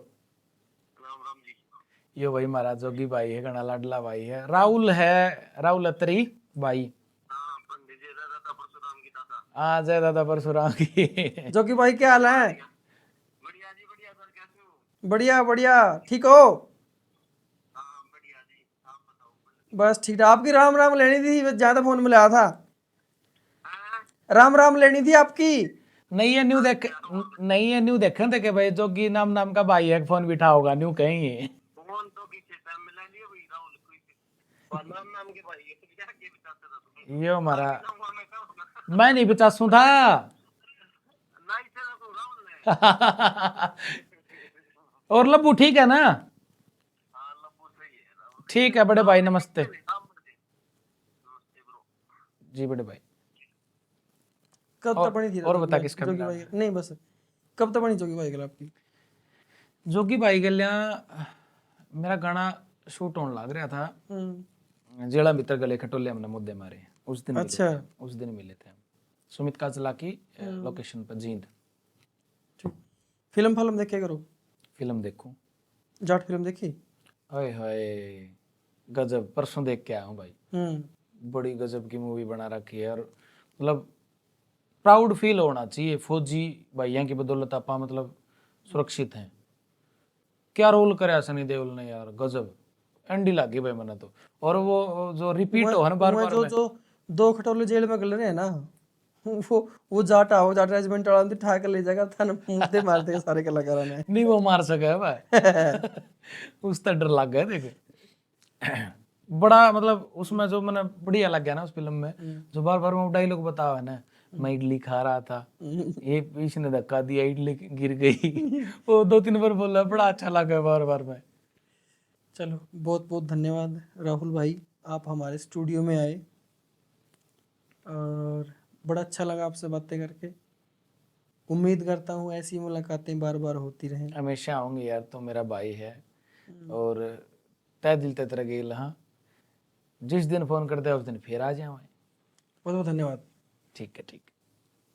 Speaker 1: यो भाई हमारा जोगी भाई है, घना लाडला भाई है, राहुल है, राहुल अत्री भाई। आ जय दादा परशुराम की।
Speaker 2: जोगी भाई क्या हाल है? बढ़िया बढ़िया, ठीक हो? बस ठीक है। आपकी राम राम लेनी थी, बस ज्यादा फोन मिलाया था। राम राम लेनी थी आपकी।
Speaker 1: नहीं है न्यू देख, नहीं है न्यू देखन थे कि भाई जोगी नाम नाम का भाई है, फोन बिठा होगा न्यू कहेंगे। ये हमारा, मैं नहीं बिचासू था। और लब्बू ठीक है ना? ठीक है बड़े भाई, नमस्ते जी बड़े भाई।
Speaker 2: कब तक बनी थी
Speaker 1: और बता
Speaker 2: जोगी
Speaker 1: किसका
Speaker 2: जोगी
Speaker 1: मिला
Speaker 2: भाई?
Speaker 1: है?
Speaker 2: नहीं बस, कब तक बनी जोगी भाई गल आपकी?
Speaker 1: जोगी भाई गलिया मेरा गाना शूट होने लग रहा था, जेड़ा मित्र गले खटोले हमने मुद्दे मारे, उस दिन मिले
Speaker 2: अच्छा।
Speaker 1: थे, उस दिन मिले थे हम सुमित काजला की लोकेशन पर जींद।
Speaker 2: ठीक। फिल्म देखे करो।
Speaker 1: फिल्म देखूं?
Speaker 2: जाट फिल्म देखी?
Speaker 1: हाय हाय गजब, परसों देख के आया हूँ भाई। बड़ी गजब की मूवी बना रखी है, और मतलब प्राउड फील होना चाहिए, फौजी भाइयों की बदौलत आपा मतलब सुरक्षित हैं। क्या रोल करे सनी देओल ने यार, गजब एंडी लागी भाई मैंने तो। और वो जो रिपीट हो ना बार बार
Speaker 2: जो
Speaker 1: में,
Speaker 2: जो दो खटोले जेल में गल रहे हैं ना, वो जाट आओ, जाट रेजिमेंट वाला ने ठा कर ले जाएगा था ना, मुद्दे मार देगा सारे कलाकारों ने।
Speaker 1: नहीं वो मार सके भाई। उस तर डर लग गया देख। बड़ा मतलब उसमें जो मैंने बढ़िया लग गया ना उस फिल्म में, जो बार बार वो डायलॉग बतावा है ना, मैं इडली खा रहा था, ये इसने धक्का दिया, इडली गिर गई। वो 2-3 बार बोला, बड़ा अच्छा लगा बार बार में।
Speaker 2: चलो बहुत बहुत धन्यवाद राहुल भाई, आप हमारे स्टूडियो में आए और बड़ा अच्छा लगा आपसे बातें करके। उम्मीद करता हूँ ऐसी मुलाकातें बार बार होती रहें।
Speaker 1: हमेशा आऊंगी यार, तो मेरा भाई है और तय दिल ते तेरा गेल। हाँ, जिस दिन फोन करते हैं उस दिन फिर आ जाए।
Speaker 2: बहुत बहुत धन्यवाद।
Speaker 1: ठीक है ठीक है।